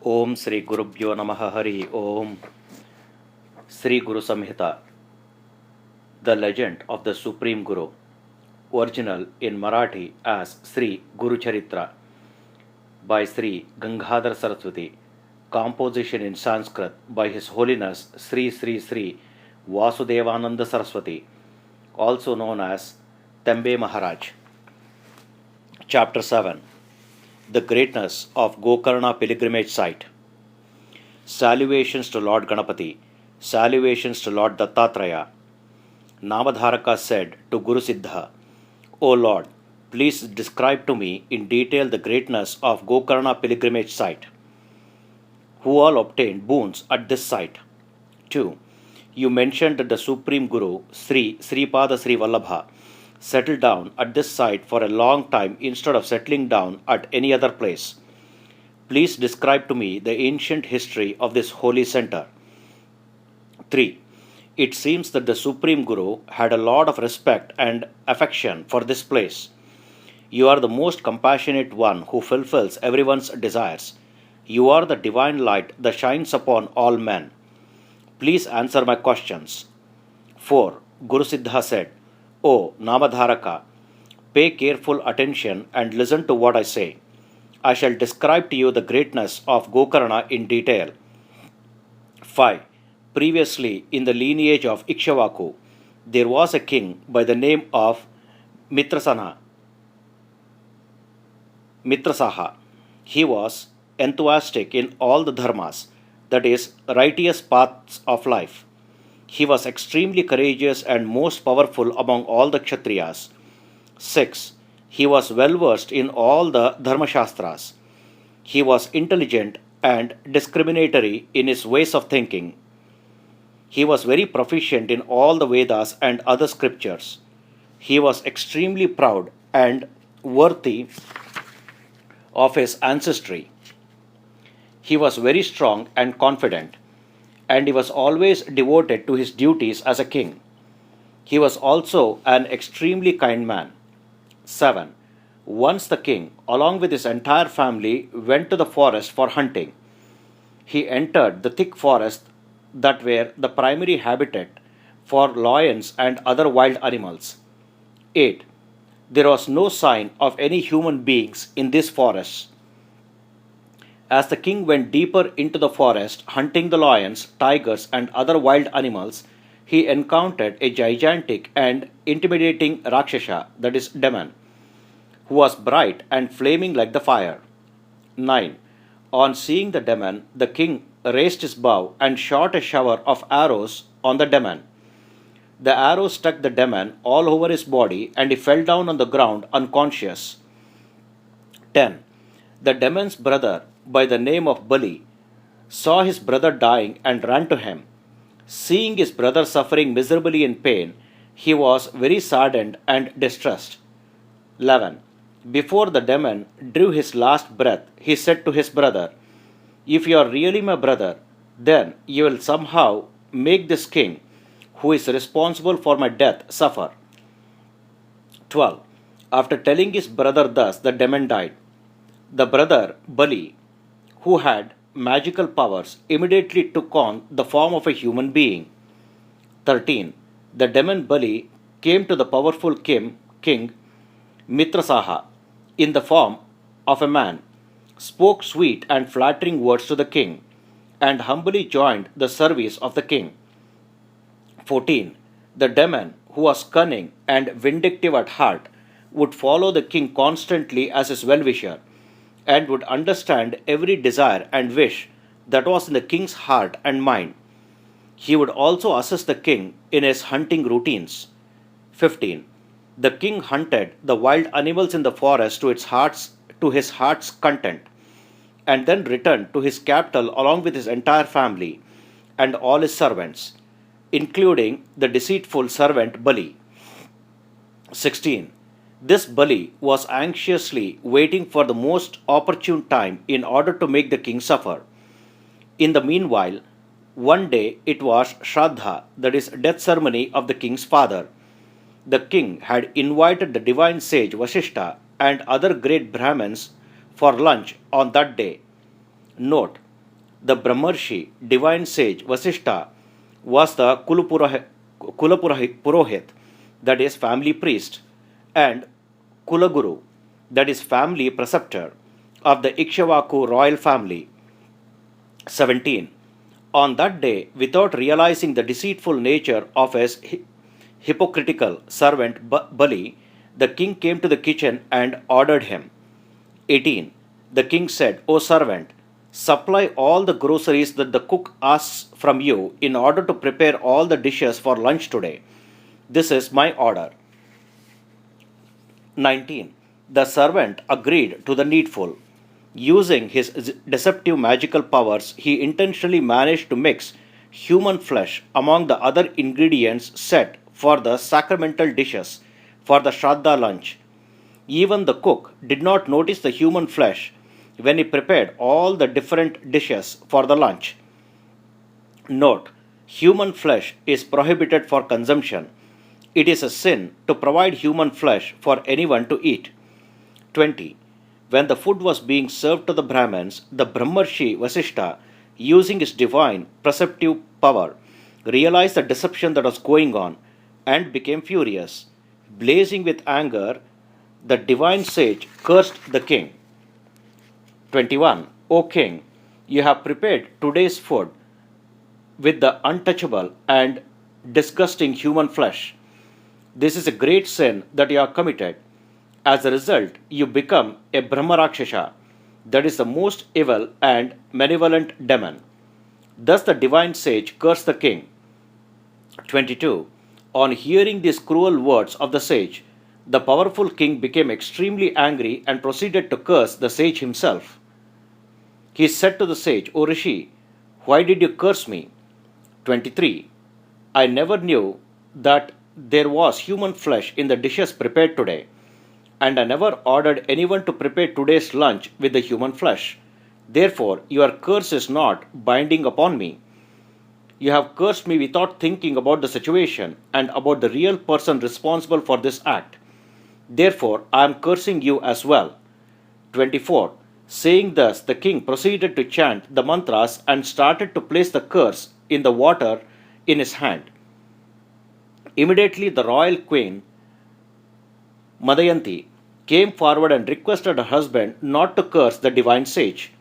Om Sri Gurubhyo Namaha Hari Om. Sri Guru Samhita, the legend of the Supreme Guru, original in Marathi as Sri Guru Charitra by Sri Gangadhara Saraswati, composition in Sanskrit by His Holiness Sri Vasudevananda Saraswati, also known as Tembe Maharaj. Chapter 7, The Greatness of Gokarna Pilgrimage Site. Salutations to Lord Ganapati, salutations to Lord Dattatreya. Namadharaka said to Guru Siddha, O Lord, please describe to me in detail the greatness of Gokarna pilgrimage site. Who all obtained boons at this site? 2. You mentioned that the Supreme Guru, Sripada Sri Vallabha, settled down at this site for a long time instead of settling down at any other place. Please describe to me the ancient history of this holy center. 3. It seems that the Supreme Guru had a lot of respect and affection for this place. You are the most compassionate one who fulfills everyone's desires. You are the divine light that shines upon all men. Please answer my questions. 4. Guru Siddha said, O Namadharaka, pay careful attention and listen to what I say. I shall describe to you the greatness of Gokarna in detail. 5. Previously, in the lineage of Ikshvaku, there was a king by the name of Mitrasaha. He was enthusiastic in all the dharmas, that is, righteous paths of life. He was extremely courageous and most powerful among all the Kshatriyas. 6. He was well versed in all the Dharmashastras. He was intelligent and discriminatory in his ways of thinking. He was very proficient in all the Vedas and other scriptures. He was extremely proud and worthy of his ancestry. He was very strong and confident, and he was always devoted to his duties as a king. He was also an extremely kind man. 7. Once the king, along with his entire family, went to the forest for hunting. He entered the thick forest that were the primary habitat for lions and other wild animals. 8. There was no sign of any human beings in this forest. As the king went deeper into the forest, hunting the lions, tigers, and other wild animals, he encountered a gigantic and intimidating Rakshasa, that is, demon, who was bright and flaming like the fire. 9. On seeing the demon, the king raised his bow and shot a shower of arrows on the demon. The arrows struck the demon all over his body and he fell down on the ground unconscious. 10. The demon's brother, by the name of Bali, saw his brother dying and ran to him. Seeing his brother suffering miserably in pain, he was very saddened and distressed. 11. Before the demon drew his last breath, he said to his brother, If you are really my brother, then you will somehow make this king, who is responsible for my death, suffer. 12. After telling his brother thus, the demon died. The brother, Bali, who had magical powers, immediately took on the form of a human being. 13. The demon Bali came to the powerful king Mitrasaha in the form of a man, spoke sweet and flattering words to the king, and humbly joined the service of the king. 14. The demon, who was cunning and vindictive at heart, would follow the king constantly as his well-wisher, and would understand every desire and wish that was in the king's heart and mind. He would also assist the king in his hunting routines. 15. The king hunted the wild animals in the forest to his heart's content, and then returned to his capital along with his entire family and all his servants, including the deceitful servant Bali. 16. This Bali was anxiously waiting for the most opportune time in order to make the king suffer. In the meanwhile, one day it was Shraddha, that is, death ceremony of the king's father. The king had invited the divine sage Vasishtha and other great Brahmins for lunch on that day. Note, The Brahmarshi, divine sage Vasishtha, was the Purohit, that is family priest, and Kulaguru, that is family preceptor, of the Ikshvaku royal family. 17. On that day, without realizing the deceitful nature of his hypocritical servant Bali, the king came to the kitchen and ordered him. 18. The king said, O servant, supply all the groceries that the cook asks from you in order to prepare all the dishes for lunch today. This is my order. 19. The servant agreed to the needful. Using his deceptive magical powers, he intentionally managed to mix human flesh among the other ingredients set for the sacramental dishes for the Shraddha lunch. Even the cook did not notice the human flesh when he prepared all the different dishes for the lunch. Note, human flesh is prohibited for consumption. It is a sin to provide human flesh for anyone to eat. 20. When the food was being served to the Brahmins, the Brahmarshi Vasishtha, using his divine preceptive power, realized the deception that was going on and became furious. Blazing with anger, the divine sage cursed the king. 21. O king, you have prepared today's food with the untouchable and disgusting human flesh. This is a great sin that you have committed. As a result, you become a Brahmarakshasa, that is the most evil and malevolent demon. Thus the divine sage cursed the king. 22. On hearing these cruel words of the sage, the powerful king became extremely angry and proceeded to curse the sage himself. He said to the sage, O Rishi, why did you curse me? 23. I never knew that there was human flesh in the dishes prepared today, and I never ordered anyone to prepare today's lunch with the human flesh. Therefore, your curse is not binding upon me. You have cursed me without thinking about the situation and about the real person responsible for this act. Therefore, I am cursing you as well. 24. Saying thus, the king proceeded to chant the mantras and started to place the curse in the water in his hand. Immediately, the royal queen Madayanti came forward and requested her husband not to curse the divine sage.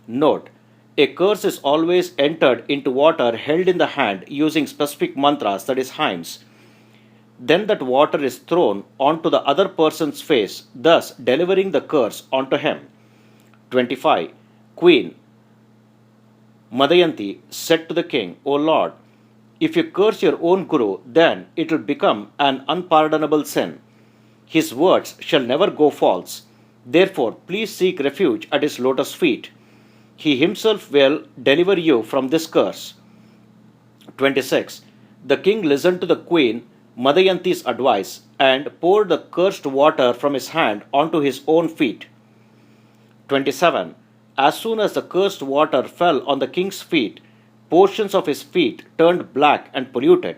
Note, a curse is always entered into water held in the hand using specific mantras, that is hymns. Then that water is thrown onto the other person's face, thus delivering the curse onto him. 25. Queen Madayanti said to the king, O Lord, if you curse your own Guru, then it will become an unpardonable sin. His words shall never go false. Therefore, please seek refuge at his lotus feet. He himself will deliver you from this curse. 26. The king listened to the queen Madayanti's advice and poured the cursed water from his hand onto his own feet. 27. As soon as the cursed water fell on the king's feet, portions of his feet turned black and polluted.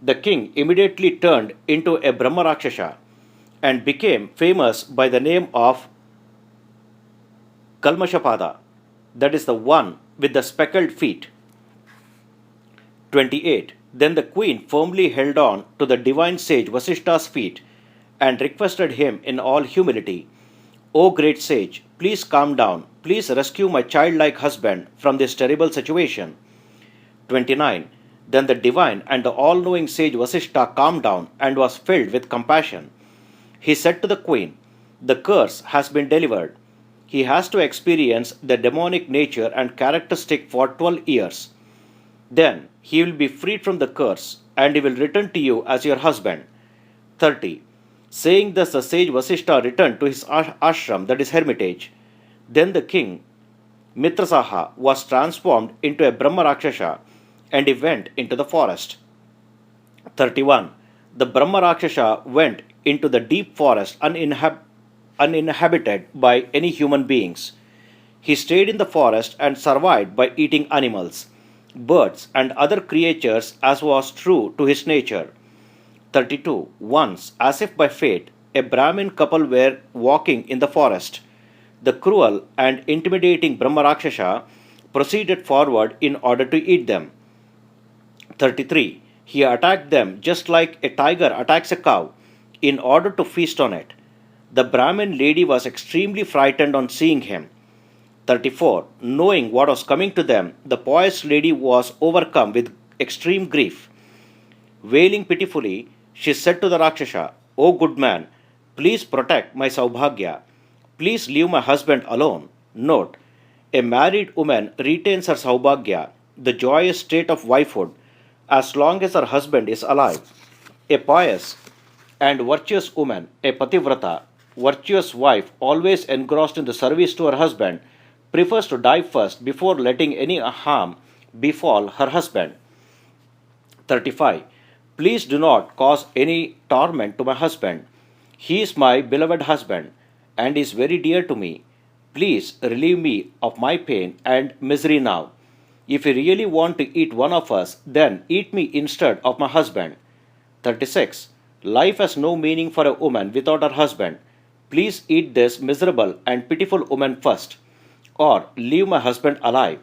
The king immediately turned into a Brahmarakshasa and became famous by the name of Kalmashapada, that is the one with the speckled feet. 28. Then the queen firmly held on to the divine sage Vasishtha's feet and requested him in all humility, O great sage, please calm down. Please rescue my childlike husband from this terrible situation. 29. Then the divine and the all-knowing sage Vasishtha calmed down and was filled with compassion. He said to the queen, the curse has been delivered. He has to experience the demonic nature and characteristic for 12 years. Then he will be freed from the curse and he will return to you as your husband. 30. Saying thus, the sage Vasishtha returned to his ashram, that is hermitage. Then the king Mitrasaha was transformed into a Brahmarakshasa and he went into the forest. 31. The Brahmarakshasa went into the deep forest uninhabited by any human beings. He stayed in the forest and survived by eating animals, birds, and other creatures as was true to his nature. 32. Once, as if by fate, a Brahmin couple were walking in the forest. The cruel and intimidating Brahmarakshasa proceeded forward in order to eat them. 33. He attacked them just like a tiger attacks a cow in order to feast on it. The Brahmin lady was extremely frightened on seeing him. 34. Knowing what was coming to them, the pious lady was overcome with extreme grief. Wailing pitifully, she said to the Rakshasa, O good man, please protect my Saubhagya. Please leave my husband alone. Note, a married woman retains her Saubhagya, the joyous state of wifehood, as long as her husband is alive. A pious and virtuous woman, a pativrata, virtuous wife always engrossed in the service to her husband, prefers to die first before letting any harm befall her husband. 35. Please do not cause any torment to my husband. He is my beloved husband and is very dear to me. Please relieve me of my pain and misery now. If you really want to eat one of us, then eat me instead of my husband. 36. Life has no meaning for a woman without her husband. Please eat this miserable and pitiful woman first, or leave my husband alive.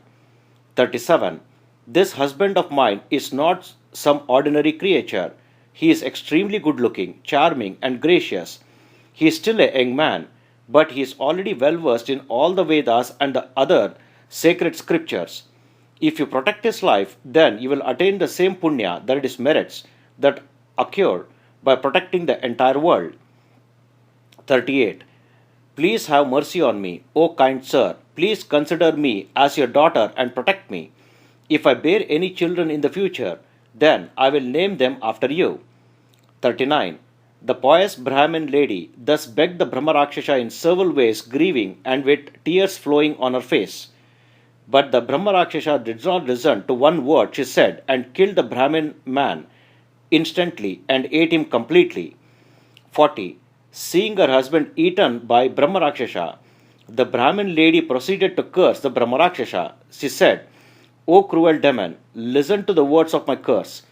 37. This husband of mine is not some ordinary creature. He is extremely good looking, charming, and gracious. He is still a young man, but he is already well versed in all the Vedas and the other sacred scriptures. If you protect his life, then you will attain the same punya, that is merits, that occur by protecting the entire world. 38. Please have mercy on me, O kind sir. Please consider me as your daughter and protect me. If I bear any children in the future, then I will name them after you. 39. The pious Brahmin lady thus begged the Brahma Rakshasa in several ways, grieving and with tears flowing on her face. But the Brahma Rakshasa did not listen to one word she said and killed the Brahmin man instantly and ate him completely. 40. Seeing her husband eaten by Brahma Rakshasa, the Brahmin lady proceeded to curse the Brahma Rakshasa. She said, O cruel demon, listen to the words of my curse.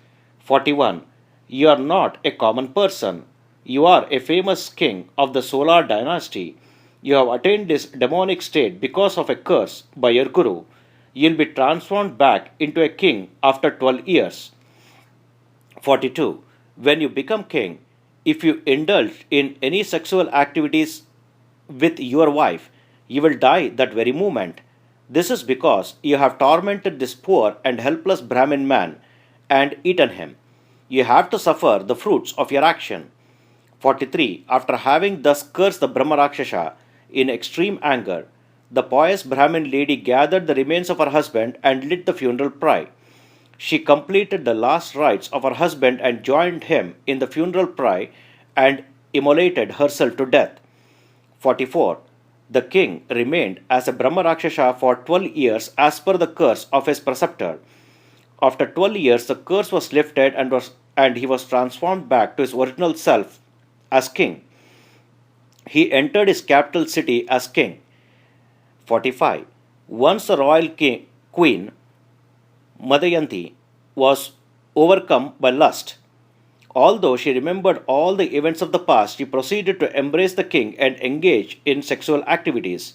41. You are not a common person. You are a famous king of the Solar dynasty. You have attained this demonic state because of a curse by your guru. You will be transformed back into a king after 12 years. 42. When you become king, if you indulge in any sexual activities with your wife, you will die that very moment. This is because you have tormented this poor and helpless Brahmin man and eaten him. You have to suffer the fruits of your action. 43. After having thus cursed the Brahma Rakshasa in extreme anger, the pious Brahmin lady gathered the remains of her husband and lit the funeral pyre. She completed the last rites of her husband and joined him in the funeral pyre and immolated herself to death. 44. The king remained as a Brahma Rakshasa for 12 years as per the curse of his preceptor. After 12 years, the curse was lifted and he was transformed back to his original self as king. He entered his capital city as king. 45. Once the royal queen, Madayanti, was overcome by lust. Although she remembered all the events of the past, she proceeded to embrace the king and engage in sexual activities.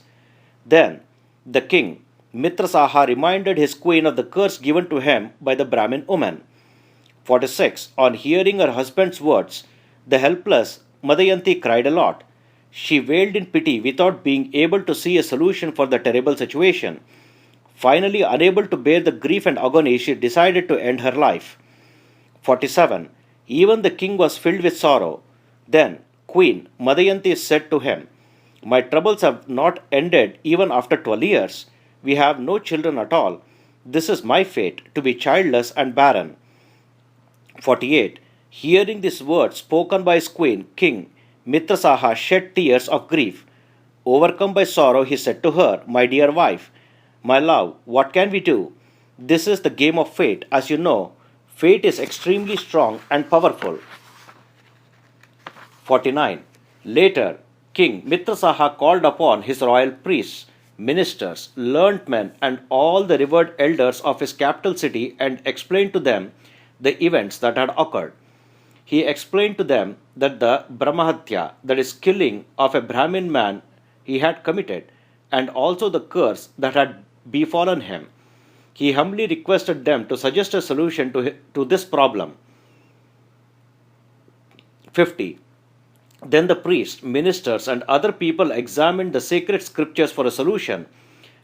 Then, the king, Mitrasaha, reminded his queen of the curse given to him by the Brahmin woman. 46. On hearing her husband's words, the helpless Madayanti cried a lot. She wailed in pity without being able to see a solution for the terrible situation. Finally, unable to bear the grief and agony, she decided to end her life. 47. Even the king was filled with sorrow. Then Queen Madayanti said to him, My troubles have not ended even after 12 years. We have no children at all. This is my fate, to be childless and barren. 48. Hearing these words spoken by his queen, King Mitrasaha shed tears of grief. Overcome by sorrow, he said to her, My dear wife, my love, what can we do? This is the game of fate. As you know, fate is extremely strong and powerful. 49. Later, King Mitrasaha called upon his royal priests, ministers, learned men, and all the revered elders of his capital city and explained to them the events that had occurred. He explained to them that the Brahmahatya, that is killing of a Brahmin man, he had committed, and also the curse that had befallen him. He humbly requested them to suggest a solution to this problem. 50. Then the priests, ministers, and other people examined the sacred scriptures for a solution,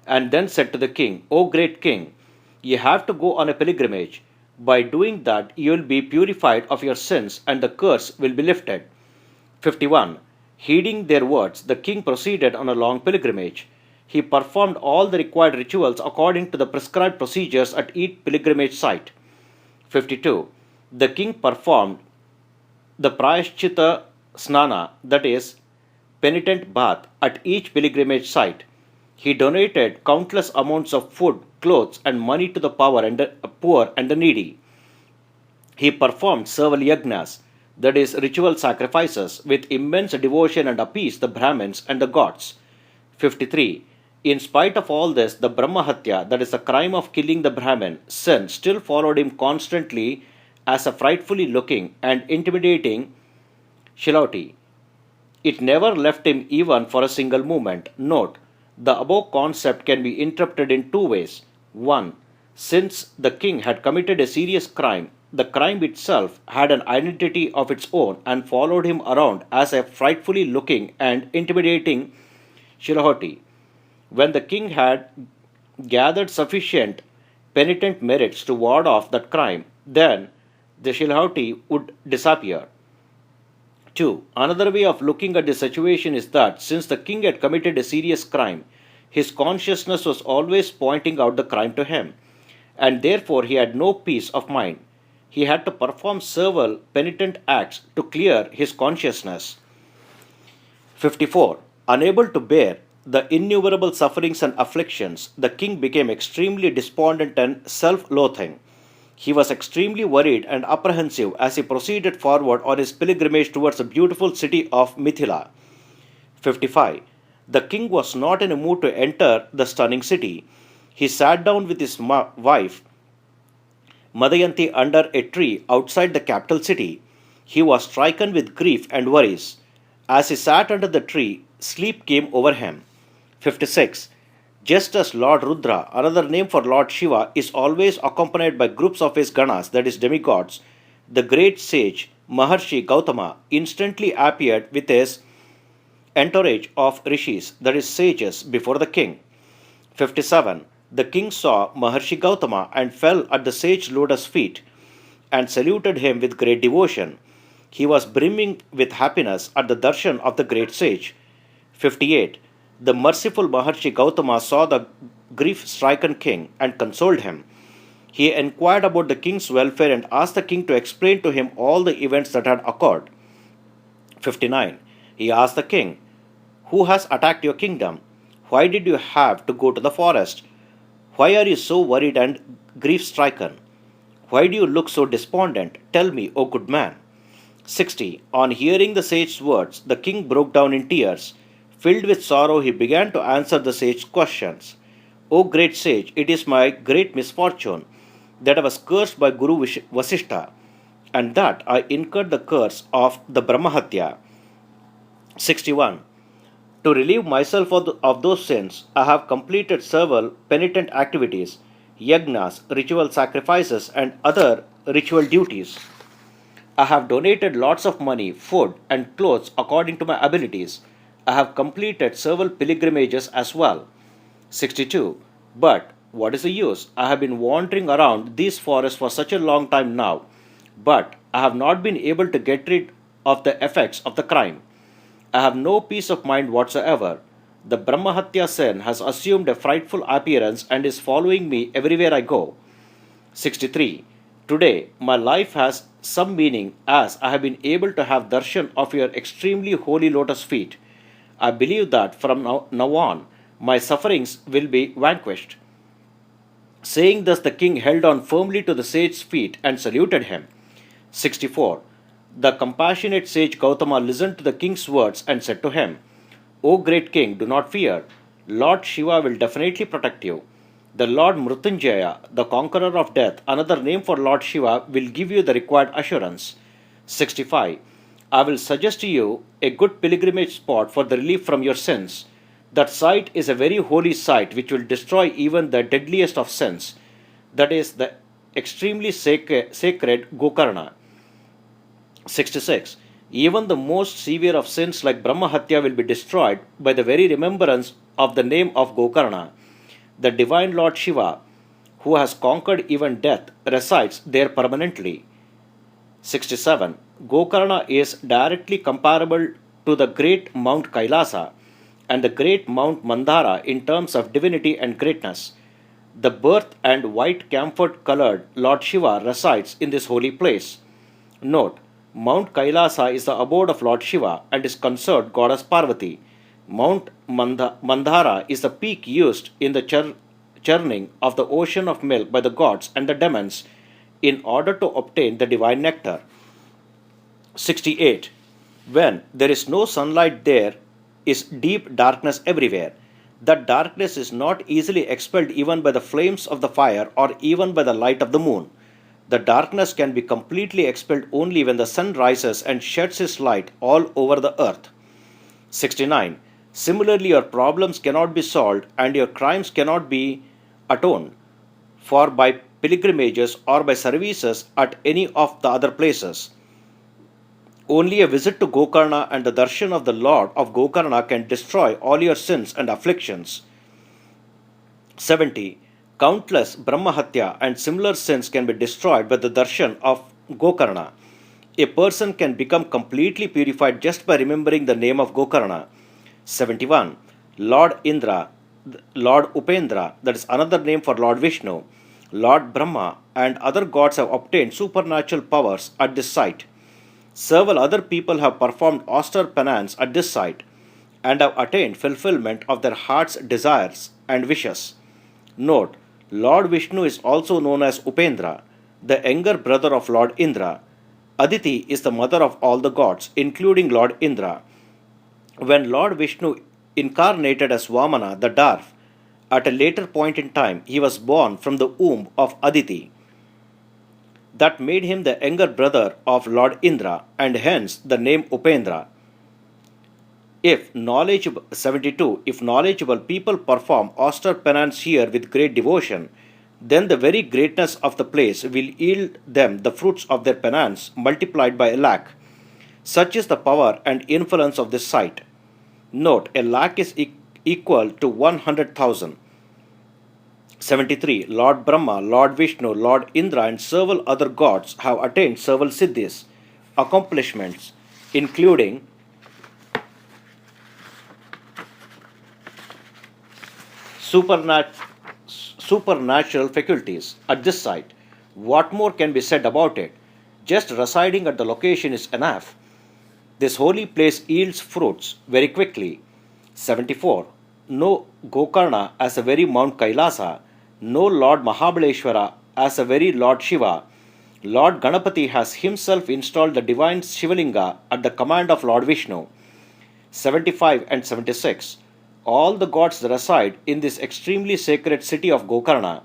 and then said to the king, O great king, ye have to go on a pilgrimage. By doing that, you will be purified of your sins, and the curse will be lifted. 51. Heeding their words, the king proceeded on a long pilgrimage. He performed all the required rituals according to the prescribed procedures at each pilgrimage site. 52. The king performed the Prayashchitta Snana, that is, penitent bath, at each pilgrimage site. He donated countless amounts of food, clothes, and money to the poor and the needy. He performed several yagnas, that is, ritual sacrifices, with immense devotion and appeased the Brahmins and the gods. 53. In spite of all this, the Brahmahatya, that is, the crime of killing the Brahmin, sin, still followed him constantly as a frightfully looking and intimidating shilauti. It never left him even for a single moment. Note, the above concept can be interpreted in two ways. 1. Since the king had committed a serious crime, the crime itself had an identity of its own and followed him around as a frightfully looking and intimidating shilauti. When the king had gathered sufficient penitent merits to ward off that crime, then the shilauti would disappear. 2. Another way of looking at the situation is that since the king had committed a serious crime, his consciousness was always pointing out the crime to him, and therefore he had no peace of mind. He had to perform several penitent acts to clear his consciousness. 54. Unable to bear the innumerable sufferings and afflictions, the king became extremely despondent and self-loathing. He was extremely worried and apprehensive as he proceeded forward on his pilgrimage towards the beautiful city of Mithila. 55. The king was not in a mood to enter the stunning city. He sat down with his wife Madayanti under a tree outside the capital city. He was stricken with grief and worries. As he sat under the tree, sleep came over him. 56. Just as Lord Rudra, another name for Lord Shiva, is always accompanied by groups of his ganas, that is demigods, the great sage Maharshi Gautama instantly appeared with his entourage of rishis, that is sages, before the king. 57. The king saw Maharshi Gautama and fell at the sage lotus feet and saluted him with great devotion. He was brimming with happiness at the darshan of the great sage. 58. The merciful Maharshi Gautama saw the grief-stricken king and consoled him. He inquired about the king's welfare and asked the king to explain to him all the events that had occurred. 59. He asked the king, Who has attacked your kingdom? Why did you have to go to the forest? Why are you so worried and grief-stricken? Why do you look so despondent? Tell me, O good man. 60. On hearing the sage's words, the king broke down in tears. Filled with sorrow, he began to answer the sage's questions. O great sage, it is my great misfortune that I was cursed by Guru Vasishta, and that I incurred the curse of the Brahmahatya. 61. To relieve myself of those sins, I have completed several penitent activities, yagnas, ritual sacrifices, and other ritual duties. I have donated lots of money, food, and clothes according to my abilities. I have completed several pilgrimages as well. 62. But what is the use? I have been wandering around these forests for such a long time now, but I have not been able to get rid of the effects of the crime. I have no peace of mind whatsoever. The Brahmahatya sin has assumed a frightful appearance and is following me everywhere I go. 63. Today, my life has some meaning as I have been able to have darshan of your extremely holy lotus feet. I believe that from now on, my sufferings will be vanquished. Saying thus, the king held on firmly to the sage's feet and saluted him. 64. The compassionate sage Gautama listened to the king's words and said to him, O great king, do not fear. Lord Shiva will definitely protect you. The Lord Mrutyunjaya, the conqueror of death, another name for Lord Shiva, will give you the required assurance. 65. I will suggest to you a good pilgrimage spot for the relief from your sins. That site is a very holy site which will destroy even the deadliest of sins. that is the extremely sacred Gokarna. 66. Even the most severe of sins like Brahmahatya will be destroyed by the very remembrance of the name of Gokarna. The divine Lord Shiva, who has conquered even death, resides there permanently. 67. Gokarna is directly comparable to the great Mount Kailasa and the great Mount Mandara in terms of divinity and greatness. The birth and white camphor colored Lord Shiva resides in this holy place. Note, Mount Kailasa is the abode of Lord Shiva and is consort goddess Parvati. Mount Mandara is the peak used in the churning of the ocean of milk by the gods and the demons in order to obtain the divine nectar. 68. When there is no sunlight, there is deep darkness everywhere. That darkness is not easily expelled even by the flames of the fire or even by the light of the moon. The darkness can be completely expelled only when the sun rises and sheds his light all over the earth. 69. Similarly, your problems cannot be solved and your crimes cannot be atoned for by pilgrimages or by services at any of the other places. Only a visit to Gokarna and the darshan of the Lord of Gokarna can destroy all your sins and afflictions. 70. Countless Brahmahatya and similar sins can be destroyed by the darshan of Gokarna. A person can become completely purified just by remembering the name of Gokarna. 71. Lord Indra, Lord Upendra, that is another name for Lord Vishnu, Lord Brahma, and other gods have obtained supernatural powers at this site. Several other people have performed austere penance at this site and have attained fulfillment of their heart's desires and wishes. Note, Lord Vishnu is also known as Upendra, the younger brother of Lord Indra. Aditi is the mother of all the gods, including Lord Indra. When Lord Vishnu incarnated as Vamana, the dwarf, at a later point in time, he was born from the womb of Aditi. That made him the younger brother of Lord Indra, and hence the name Upendra. 72. If knowledgeable people perform austere penance here with great devotion, then the very greatness of the place will yield them the fruits of their penance multiplied by a lakh. Such is the power and influence of this site. Note, a lakh is equal to 100,000. 73. Lord Brahma, Lord Vishnu, Lord Indra, and several other gods have attained several siddhis, accomplishments, including supernatural faculties at this site. What more can be said about it? Just residing at the location is enough. This holy place yields fruits very quickly. 74. No Gokarna as a very Mount Kailasa, no Lord Mahabaleshwara as a very Lord Shiva. Lord Ganapati has himself installed the divine Shivalinga at the command of Lord Vishnu. 75 and 76. All the gods reside in this extremely sacred city of Gokarna.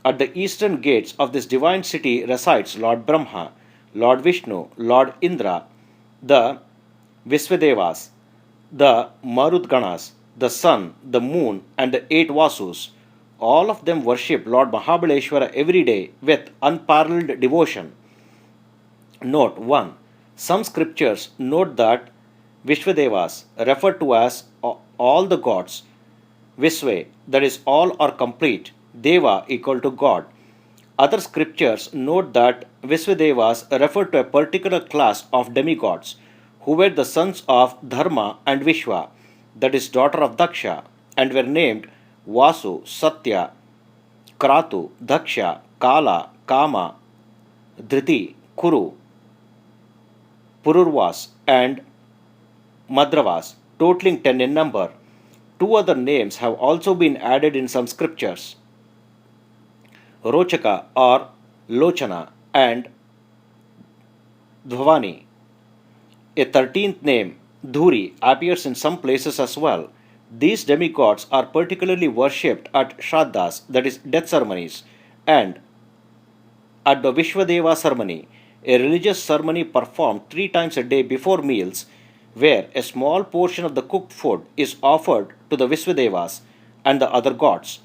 At the eastern gates of this divine city resides Lord Brahma, Lord Vishnu, Lord Indra, the Visvadevas, the Marudganas, the sun, the moon, and the 8 Vasus. All of them worship Lord Mahabaleshwara every day with unparalleled devotion. Note 1. Some scriptures note that Vishvadevas referred to as all the gods. Visve, that is all or complete. Deva equal to God. Other scriptures note that Visvadevas refer to a particular class of demigods who were the sons of Dharma and Vishwa, that is daughter of Daksha, and were named Vasu, Satya, Kratu, Daksha, Kala, Kama, Dhriti, Kuru, Pururvas, and Madravas, totaling 10 in number. 2 other names have also been added in some scriptures, Rochaka or Lochana and Dhvani. A 13th name, Dhuri, appears in some places as well. These demigods are particularly worshipped at Shraddhas, that is death ceremonies, and at the Vishwadeva ceremony, a religious ceremony performed 3 times a day before meals, where a small portion of the cooked food is offered to the Visvadevas and the other gods.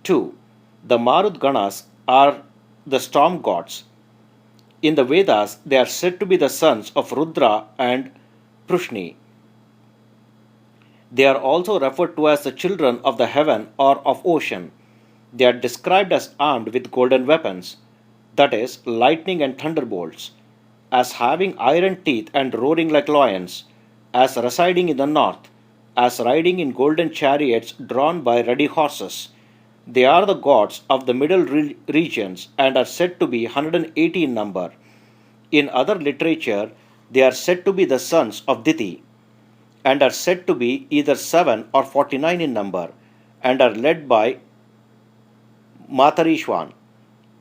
2. The Marudganas are the storm gods. In the Vedas, they are said to be the sons of Rudra and Prushni. They are also referred to as the children of the heaven or of ocean. They are described as armed with golden weapons, that is, lightning and thunderbolts, as having iron teeth and roaring like lions, as residing in the north, as riding in golden chariots drawn by ruddy horses. They are the gods of the middle regions and are said to be 180 in number. In other literature, they are said to be the sons of Diti and are said to be either 7 or 49 in number and are led by Matarishwan.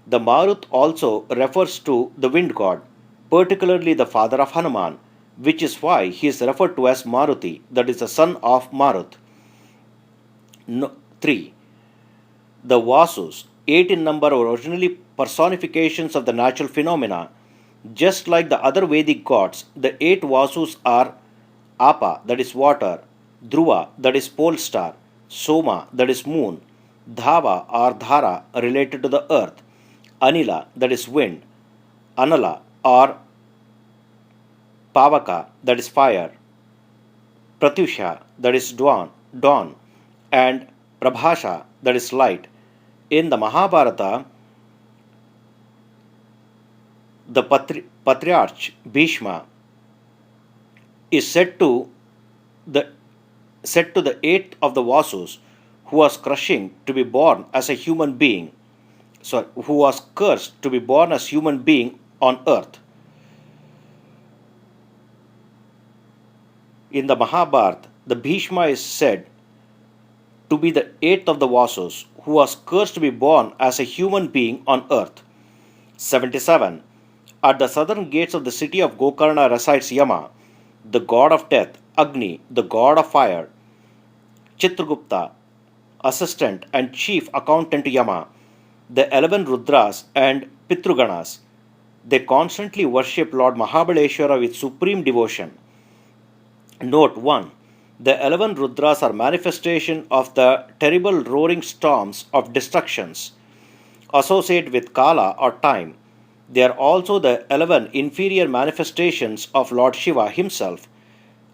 The Marut also refers to the wind god, particularly the father of Hanuman, which is why he is referred to as Maruti, that is the son of Marut. 3. The Vasus, 8 in number, were originally personifications of the natural phenomena. Just like the other Vedic gods, the 8 Vasus are Apa, that is water, Dhruva, that is pole star, Soma, that is moon, Dhava or Dhara, related to the earth, Anila, that is wind, Anala or Pavaka, that is fire, Pratyusha, that is dawn, and Prabhasha, that is light. In the Mahabharata, the Patriarch Bhishma is said to the 8th of the Vasus, who was cursing to be born as a human being. Who was cursed to be born as human being on earth. In the Mahabharata, the Bhishma is said to be the 8th of the Vasus, who was cursed to be born as a human being on earth. 77. At the southern gates of the city of Gokarna resides Yama, the god of death, Agni, the god of fire, Chitragupta, assistant and chief accountant to Yama, the 11 Rudras and Pitruganas. They constantly worship Lord Mahabaleshwara with supreme devotion. Note 1. The 11 Rudras are manifestation of the terrible roaring storms of destructions associated with Kala or time. They are also the 11 inferior manifestations of Lord Shiva himself.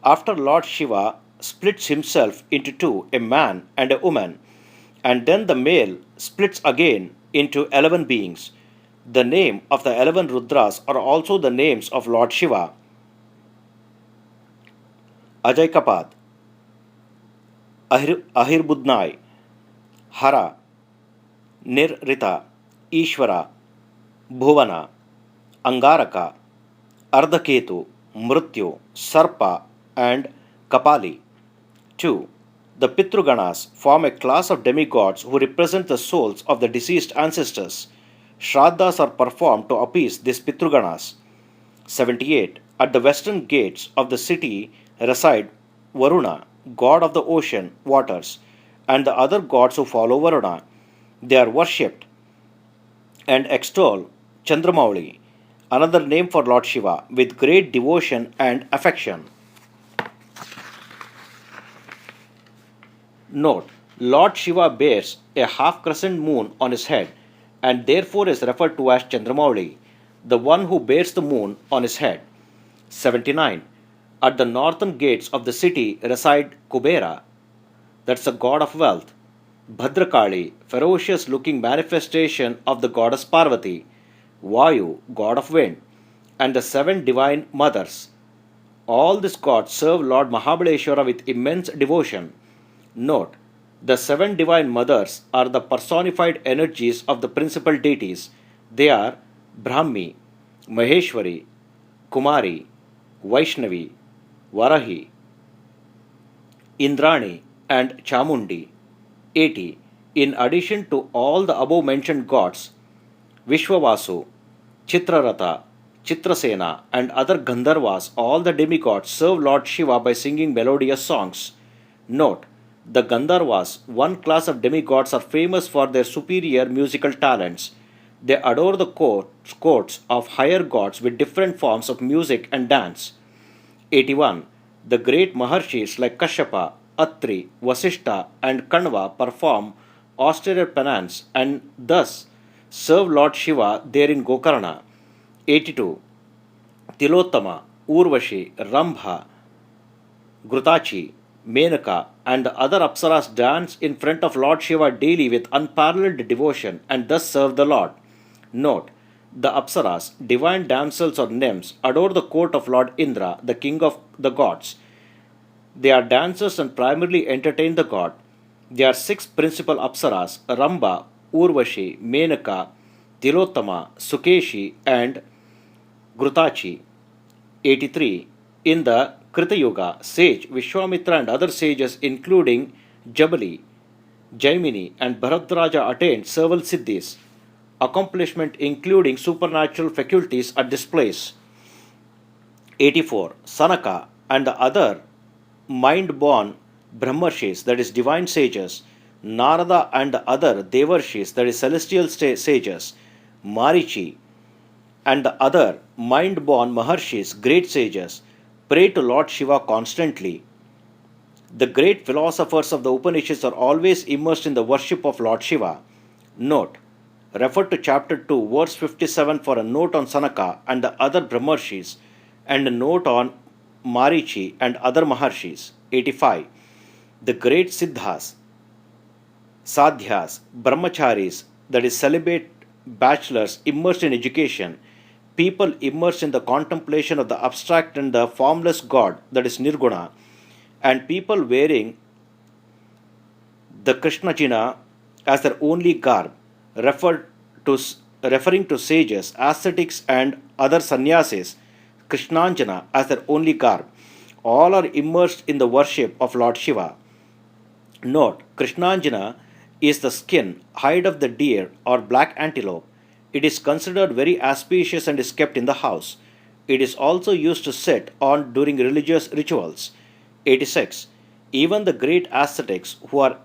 After Lord Shiva splits himself into two, a man and a woman, and then the male splits again into 11 beings. The name of the 11 Rudras are also the names of Lord Shiva. Ajaikapad, Ahirbudnai, Hara, Nirrita, Ishvara, Bhuvana, Angaraka, Ardhaketu, Mrityu, Sarpa, and Kapali. 2. The Pitruganas form a class of demigods who represent the souls of the deceased ancestors. Shraddhas are performed to appease these Pitruganas. 78. At the western gates of the city reside Varuna, god of the ocean waters, and the other gods who follow Varuna. They are worshipped and extol Chandramauli, another name for Lord Shiva, with great devotion and affection. Note, Lord Shiva bears a half-crescent moon on his head and therefore is referred to as Chandramauli, the one who bears the moon on his head. 79. At the northern gates of the city reside Kubera, that's a god of wealth, Bhadrakali, ferocious-looking manifestation of the goddess Parvati, Vayu, god of wind, and the 7 divine mothers. All these gods serve Lord Mahabaleshwara with immense devotion. Note, the 7 divine mothers are the personified energies of the principal deities. They are Brahmi, Maheshwari, Kumari, Vaishnavi, Varahi, Indrani, and Chamundi. 80. In addition to all the above mentioned gods, Vishwavasu, Chitraratha, Chitrasena, and other Gandharvas, all the demigods, serve Lord Shiva by singing melodious songs. Note, the Gandharvas, one class of demigods, are famous for their superior musical talents. They adore the courts of higher gods with different forms of music and dance. 81. The great Maharshis like Kashyapa, Atri, Vasishta, and Kanva perform austere penance and thus serve Lord Shiva there in Gokarna. 82. Tilottama, Urvashi, Rambha, Grutachi, Menaka, and the other Apsaras dance in front of Lord Shiva daily with unparalleled devotion and thus serve the Lord. Note: the Apsaras, divine damsels or nymphs, adore the court of Lord Indra, the king of the gods. They are dancers and primarily entertain the god. There are six principal Apsaras: Ramba, Urvashi, Menaka, Tilottama, Sukeshi, and Grutachi. 83. In the Krita Yuga, sage Vishwamitra and other sages, including Jabali, Jaimini, and Bharadraja, attained several siddhis, accomplishment including supernatural faculties at this place. 84. Sanaka and the other mind-born Brahmarshis, that is divine sages, Narada and the other Devarshis, that is celestial sages, Marichi and the other mind-born Maharshis, great sages, pray to Lord Shiva constantly. The great philosophers of the Upanishads are always immersed in the worship of Lord Shiva. Note: refer to chapter 2, verse 57 for a note on Sanaka and the other Brahmarshis and a note on Marichi and other Maharshis. 85. The great Siddhas, Sadhyas, Brahmacharis, that is celibate bachelors immersed in education, people immersed in the contemplation of the abstract and the formless God, that is Nirguna, and people wearing the Krishnajina as their only garb, referring to sages, ascetics, and other sannyasis, Krishnanjana as their only garb. All are immersed in the worship of Lord Shiva. Note: Krishnanjana is the skin, hide of the deer or black antelope. It is considered very auspicious and is kept in the house. It is also used to sit on during religious rituals. 86. Even the great ascetics who are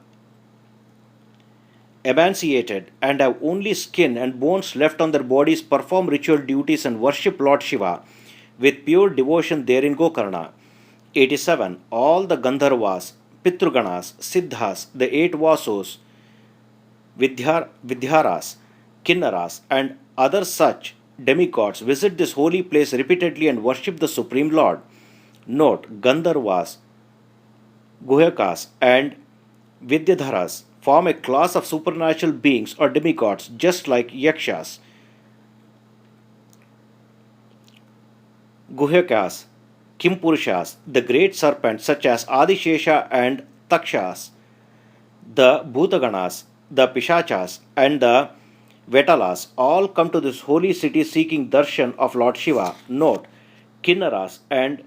emaciated and have only skin and bones left on their bodies perform ritual duties and worship Lord Shiva with pure devotion there in Gokarna. 87. All the Gandharvas, Pitruganas, Siddhas, the 8 Vasus, Vidyaras, Kinnaras, and other such demigods visit this holy place repeatedly and worship the Supreme Lord. Note: Gandharvas, Guhakas, and Vidyadharas form a class of supernatural beings or demigods just like Yakshas. Guhakas, Kimpurushas, the great serpents such as Adishesha and Takshas, the Bhutaganas, the Pishachas, and the Vetalas all come to this holy city seeking darshan of Lord Shiva. Note: Kinnaras and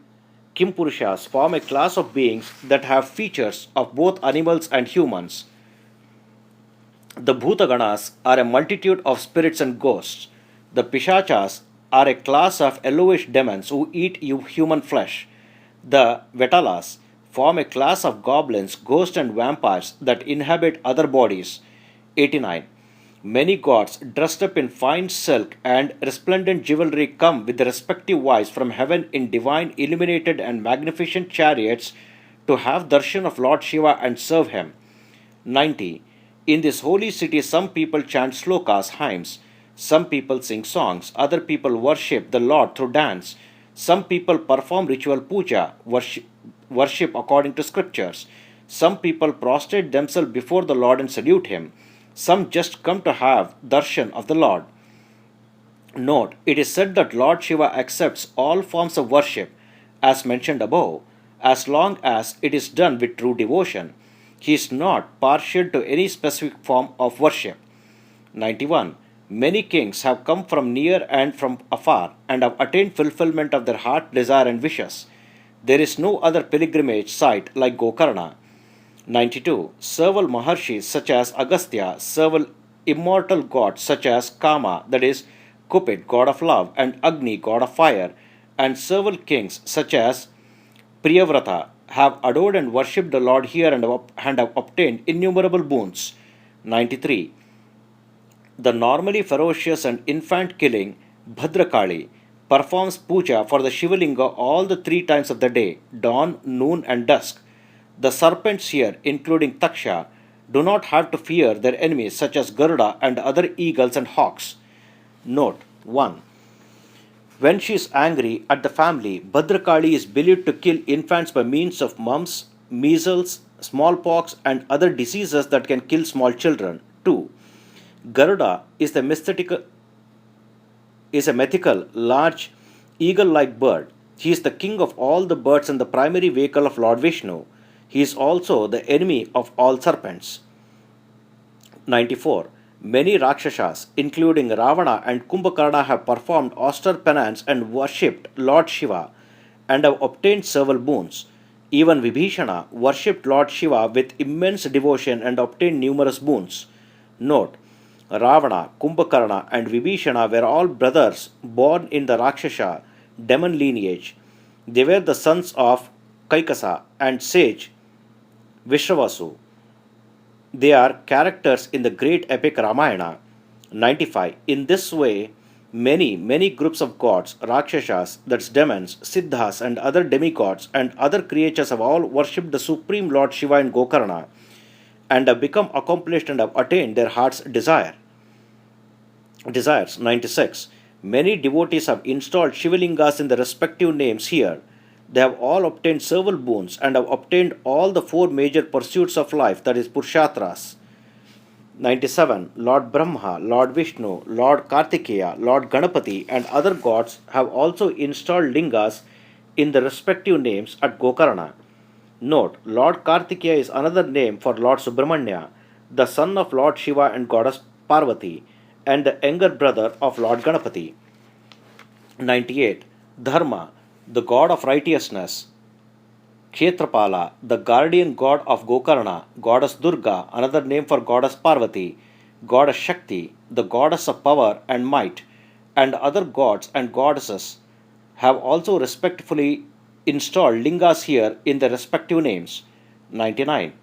Kimpurushas form a class of beings that have features of both animals and humans. The Bhutaganas are a multitude of spirits and ghosts. The Pishachas are a class of yellowish demons who eat human flesh. The Vetalas form a class of goblins, ghosts, and vampires that inhabit other bodies. 89. Many gods dressed up in fine silk and resplendent jewelry come with their respective wives from heaven in divine, illuminated, and magnificent chariots to have darshan of Lord Shiva and serve him. 90. In this holy city, some people chant slokas, hymns. Some people sing songs. Other people worship the Lord through dance. Some people perform ritual puja, worship according to scriptures. Some people prostrate themselves before the Lord and salute him. Some just come to have darshan of the Lord. Note: it is said that Lord Shiva accepts all forms of worship, as mentioned above, as long as it is done with true devotion. He is not partial to any specific form of worship. 91. Many kings have come from near and from afar and have attained fulfillment of their heart desire and wishes. There is no other pilgrimage site like Gokarna. 92. Several Maharshis such as Agastya, several immortal gods such as Kama, that is Cupid, god of love, and Agni, god of fire, and several kings such as Priyavrata have adored and worshipped the Lord here and have obtained innumerable boons. 93. The normally ferocious and infant-killing Bhadrakali performs puja for the Shivalinga all the 3 times of the day, dawn, noon, and dusk. The serpents here, including Taksha, do not have to fear their enemies such as Garuda and other eagles and hawks. Note 1. When she is angry at the family, Bhadrakali is believed to kill infants by means of mumps, measles, smallpox, and other diseases that can kill small children. 2. Garuda is a mythical, large, eagle-like bird. He is the king of all the birds and the primary vehicle of Lord Vishnu. He is also the enemy of all serpents. 94. Many Rakshasas, including Ravana and Kumbhakarna, have performed austere penance and worshipped Lord Shiva and have obtained several boons. Even Vibhishana worshipped Lord Shiva with immense devotion and obtained numerous boons. Note: Ravana, Kumbhakarna, and Vibhishana were all brothers born in the Rakshasa demon lineage. They were the sons of Kaikasa and sage Vishwavasu. They are characters in the great epic Ramayana. 95. In this way, many groups of gods, Rakshasas, that's demons, Siddhas, and other demigods, and other creatures have all worshipped the Supreme Lord Shiva in Gokarna and have become accomplished and have attained their heart's desires. 96. Many devotees have installed Shivalingas in the respective names here. They have all obtained several boons and have obtained all the four major pursuits of life, that is Purusharthas. 97. Lord Brahma, Lord Vishnu, Lord Kartikeya, Lord Ganapati, and other gods have also installed lingas in the respective names at Gokarna. Note: Lord Kartikeya is another name for Lord Subramanya, the son of Lord Shiva and goddess Parvati, and the younger brother of Lord Ganapati. 98. Dharma, the god of righteousness. Kshetrapala, the guardian god of Gokarna, goddess Durga, another name for goddess Parvati, goddess Shakti, the goddess of power and might, and other gods and goddesses have also respectfully installed lingas here in their respective names. 99.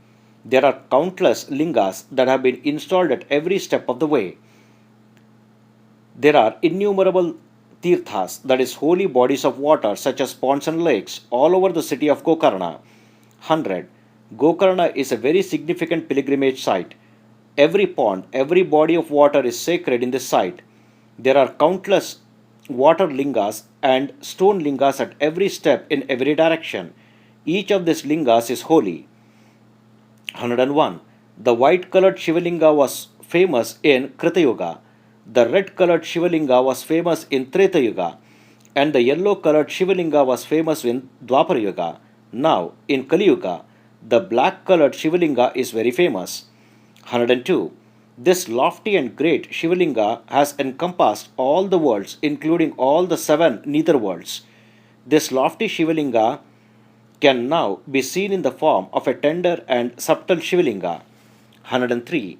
There are countless lingas that have been installed at every step of the way. There are innumerable tirthas, that is, holy bodies of water such as ponds and lakes, all over the city of Gokarna. 100. Gokarna is a very significant pilgrimage site. Every pond, every body of water is sacred in this site. There are countless water lingas and stone lingas at every step in every direction. Each of these lingas is holy. 101. The white colored Shivalinga was famous in Krita Yuga. The red colored Shivalinga was famous in Treta Yuga, and the yellow colored Shivalinga was famous in Dwapara Yuga. Now, in Kali Yuga, the black colored Shivalinga is very famous. 102. This lofty and great Shivalinga has encompassed all the worlds, including all the 7 nether worlds. This lofty Shivalinga can now be seen in the form of a tender and subtle Shivalinga. 103.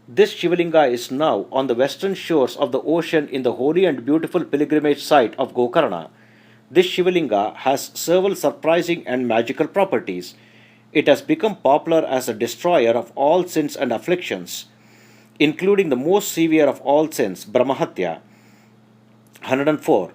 This Shivalinga is now on the western shores of the ocean in the holy and beautiful pilgrimage site of Gokarna. This Shivalinga has several surprising and magical properties. It has become popular as a destroyer of all sins and afflictions, including the most severe of all sins, Brahmahatya. 104.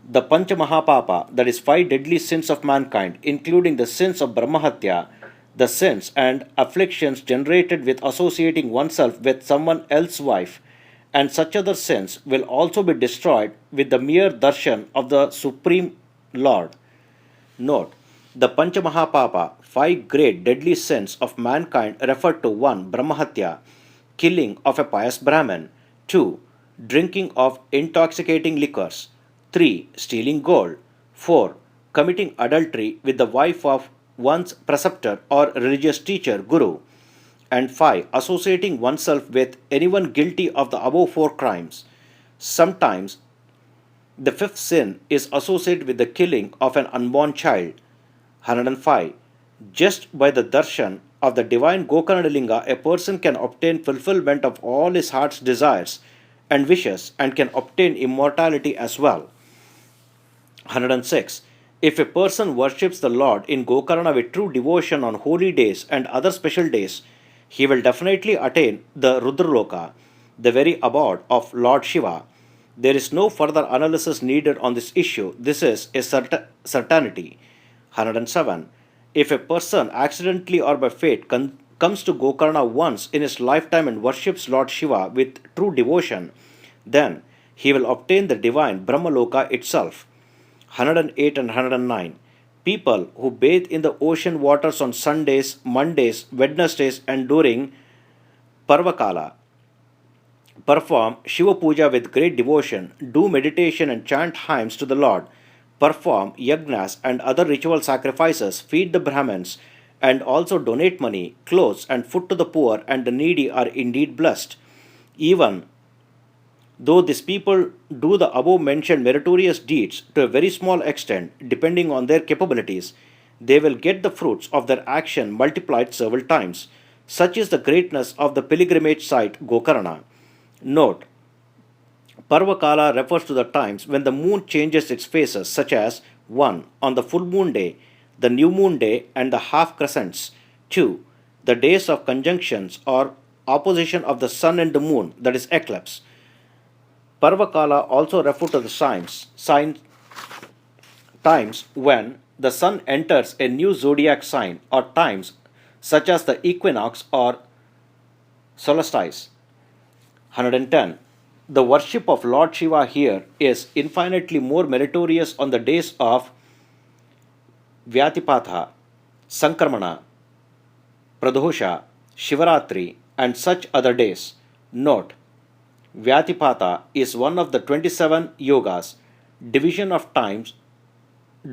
The Panchamahapapa, that is 5 deadly sins of mankind, including the sins of Brahmahatya, the sins and afflictions generated with associating oneself with someone else's wife, and such other sins will also be destroyed with the mere darshan of the Supreme Lord. Note: the Panchamahapapa, 5 great deadly sins of mankind, refer to 1. Brahmahatya, killing of a pious Brahmin; 2. Drinking of intoxicating liquors; 3. Stealing gold; 4. Committing adultery with the wife of one's preceptor or religious teacher, Guru; and 5. Associating oneself with anyone guilty of the above 4 crimes. Sometimes the 5th sin is associated with the killing of an unborn child. 105. Just by the darshan of the divine Gokarnalinga, a person can obtain fulfillment of all his heart's desires and wishes and can obtain immortality as well. 106. If a person worships the Lord in Gokarna with true devotion on holy days and other special days, he will definitely attain the Rudraloka, the very abode of Lord Shiva. There is no further analysis needed on this issue. This is a certainty. 107. If a person accidentally or by fate comes to Gokarna once in his lifetime and worships Lord Shiva with true devotion, then he will obtain the divine Brahmaloka itself. 108 and 109. People who bathe in the ocean waters on Sundays, Mondays, Wednesdays, and during Parvakala perform Shiva Puja with great devotion, do meditation and chant hymns to the Lord, perform yagnas and other ritual sacrifices, feed the Brahmins, and also donate money, clothes, and food to the poor and the needy are indeed blessed. Even though these people do the above mentioned meritorious deeds to a very small extent, depending on their capabilities, they will get the fruits of their action multiplied several times. Such is the greatness of the pilgrimage site Gokarna. Note, Parvakala refers to the times when the moon changes its phases, such as 1. On the full moon day, the new moon day, and the half crescents. 2. The days of conjunctions or opposition of the sun and the moon, that is eclipse. Parvakala also refer to the times when the sun enters a new zodiac sign, or times such as the equinox or solstice. 110. The worship of Lord Shiva here is infinitely more meritorious on the days of Vyatipatha, Sankramana, Pradosha, Shivaratri, and such other days. Note, Vyatipatha is one of the 27 yogas, division of times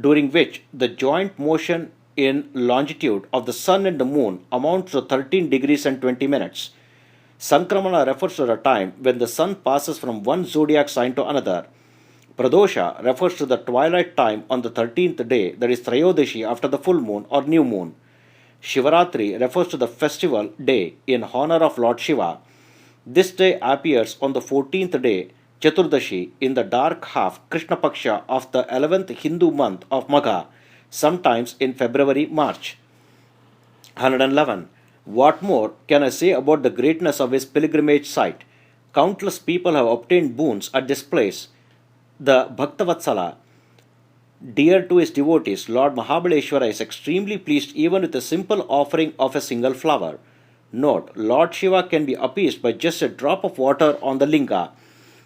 during which the joint motion in longitude of the sun and the moon amounts to 13 degrees and 20 minutes. Sankramana refers to the time when the sun passes from one zodiac sign to another. Pradosha refers to the twilight time on the 13th day, that is Trayodashi, after the full moon or new moon. Shivaratri refers to the festival day in honor of Lord Shiva. This day appears on the 14th day, Chaturdashi, in the dark half Krishna Paksha of the 11th Hindu month of Magha, sometimes in February-March. 111. What more can I say about the greatness of his pilgrimage site? Countless people have obtained boons at this place. The Bhaktavatsala, dear to his devotees, Lord Mahabaleshwara is extremely pleased even with a simple offering of a single flower. Note, Lord Shiva can be appeased by just a drop of water on the linga,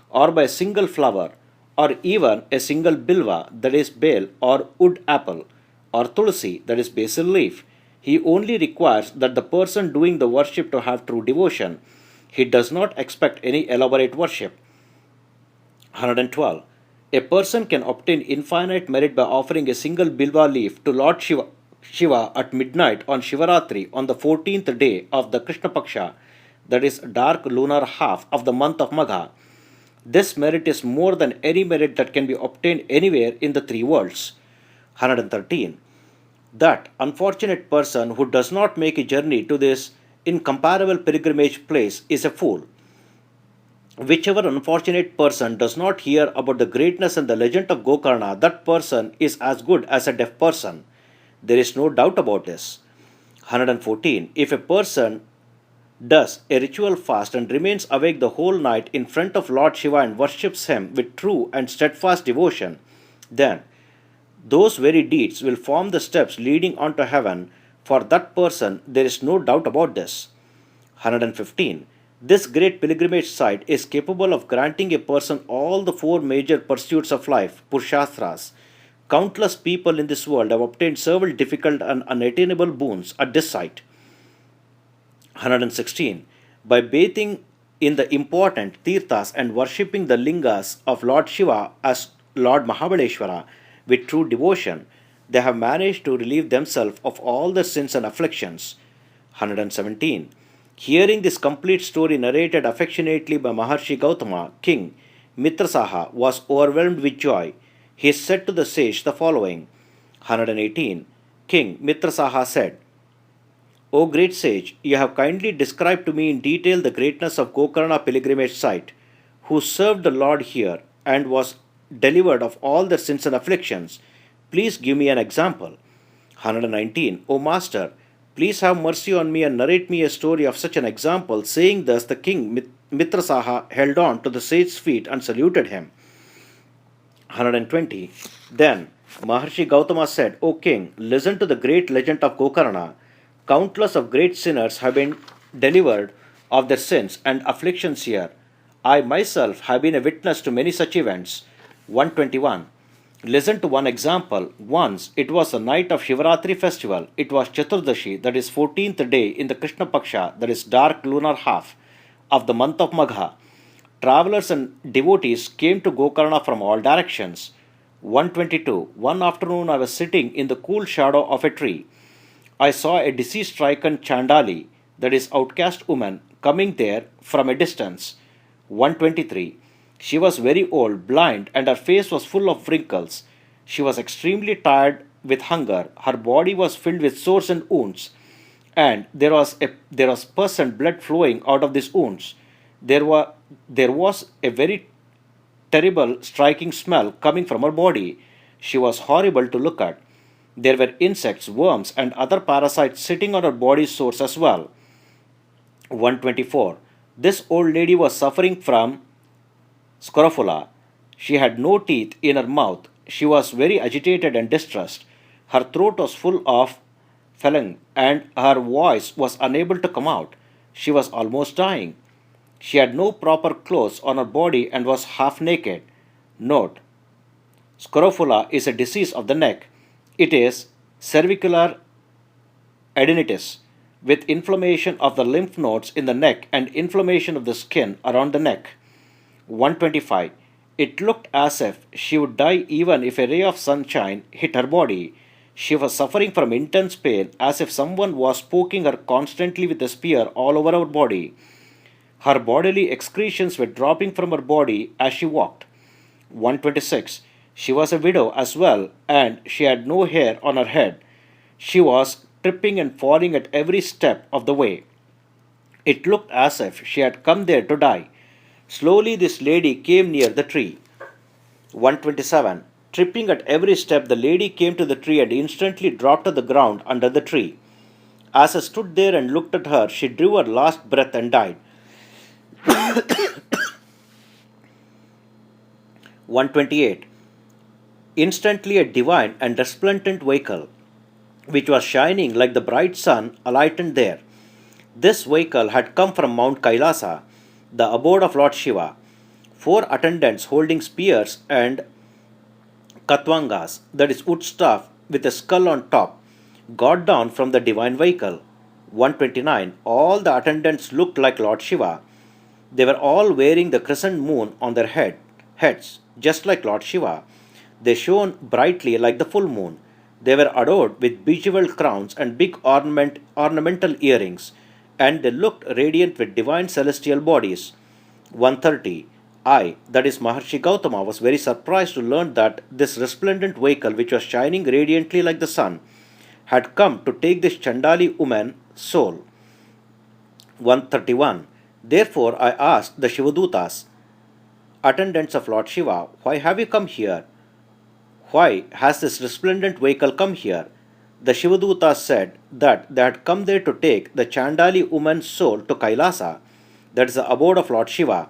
or by a single flower, or even a single bilva, that is bale or wood apple, or tulsi, that is basil leaf. He only requires that the person doing the worship to have true devotion. He does not expect any elaborate worship. 112. A person can obtain infinite merit by offering a single bilva leaf to Lord Shiva at midnight on Shivaratri on the 14th day of the Krishna Paksha, that is dark lunar half of the month of Magha. This merit is more than any merit that can be obtained anywhere in the three worlds. 113. That unfortunate person who does not make a journey to this incomparable pilgrimage place is a fool. Whichever unfortunate person does not hear about the greatness and the legend of Gokarna, that person is as good as a deaf person. There is no doubt about this. 114. If a person does a ritual fast and remains awake the whole night in front of Lord Shiva and worships him with true and steadfast devotion, then those very deeds will form the steps leading on to heaven. For that person, there is no doubt about this. 115. This great pilgrimage site is capable of granting a person all the four major pursuits of life, Purushastras. Countless people in this world have obtained several difficult and unattainable boons at this site. 116. By bathing in the important tirthas and worshipping the lingas of Lord Shiva as Lord Mahabaleshwara with true devotion, they have managed to relieve themselves of all their sins and afflictions. 117. Hearing this complete story narrated affectionately by Maharshi Gautama, King Mitrasaha was overwhelmed with joy. He said to the sage the following. 118. King Mitrasaha said, O great sage, you have kindly described to me in detail the greatness of Gokarna pilgrimage site, who served the Lord here and was delivered of all their sins and afflictions. Please give me an example. 119. O Master, please have mercy on me and narrate me a story of such an example. Saying thus, the king Mitrasaha held on to the sage's feet and saluted him. 120. Then Maharshi Gautama said, O king, listen to the great legend of Gokarna. Countless of great sinners have been delivered of their sins and afflictions here. I myself have been a witness to many such events. 121. Listen to one example. Once it was the night of Shivaratri festival. It was Chaturdashi, that is 14th day in the Krishna Paksha, that is dark lunar half of the month of Magha. Travelers and devotees came to Gokarna from all directions. 122. One afternoon I was sitting in the cool shadow of a tree. I saw a disease-stricken Chandali, that is outcast woman, coming there from a distance. 123. She was very old, blind, and her face was full of wrinkles. She was extremely tired with hunger. Her body was filled with sores and wounds, and there was pus and blood flowing out of these wounds. There was a very terrible, striking smell coming from her body. She was horrible to look at. There were insects, worms, and other parasites sitting on her body sores as well. 124. This old lady was suffering from scrofula. She had no teeth in her mouth. She was very agitated and distressed. Her throat was full of phlegm, and her voice was unable to come out. She was almost dying. She had no proper clothes on her body and was half naked. Note: scrofula is a disease of the neck. It is cervicular adenitis with inflammation of the lymph nodes in the neck and inflammation of the skin around the neck. 125. It looked as if she would die even if a ray of sunshine hit her body. She was suffering from intense pain as if someone was poking her constantly with a spear all over her body. Her bodily excretions were dropping from her body as she walked. 126. She was a widow as well, and she had no hair on her head. She was tripping and falling at every step of the way. It looked as if she had come there to die. Slowly this lady came near the tree. 127. Tripping at every step, the lady came to the tree and instantly dropped to the ground under the tree. As I stood there and looked at her, she drew her last breath and died. 128. Instantly a divine and resplendent vehicle, which was shining like the bright sun, alighted there. This vehicle had come from Mount Kailasa, the abode of Lord Shiva. 4 attendants holding spears and katwangas, that is wood staff with a skull on top, got down from the divine vehicle. 129. All the attendants looked like Lord Shiva. They were all wearing the crescent moon on their heads, just like Lord Shiva. They shone brightly like the full moon. They were adorned with bejeweled crowns and big ornamental earrings, and they looked radiant with divine celestial bodies. 130. I, that is Maharshi Gautama, was very surprised to learn that this resplendent vehicle, which was shining radiantly like the sun, had come to take this Chandali woman's soul. 131. Therefore I asked the Shivadutas, attendants of Lord Shiva, why have you come here? Why has this resplendent vehicle come here? The Shivadutas said that they had come there to take the Chandali woman's soul to Kailasa, that is the abode of Lord Shiva.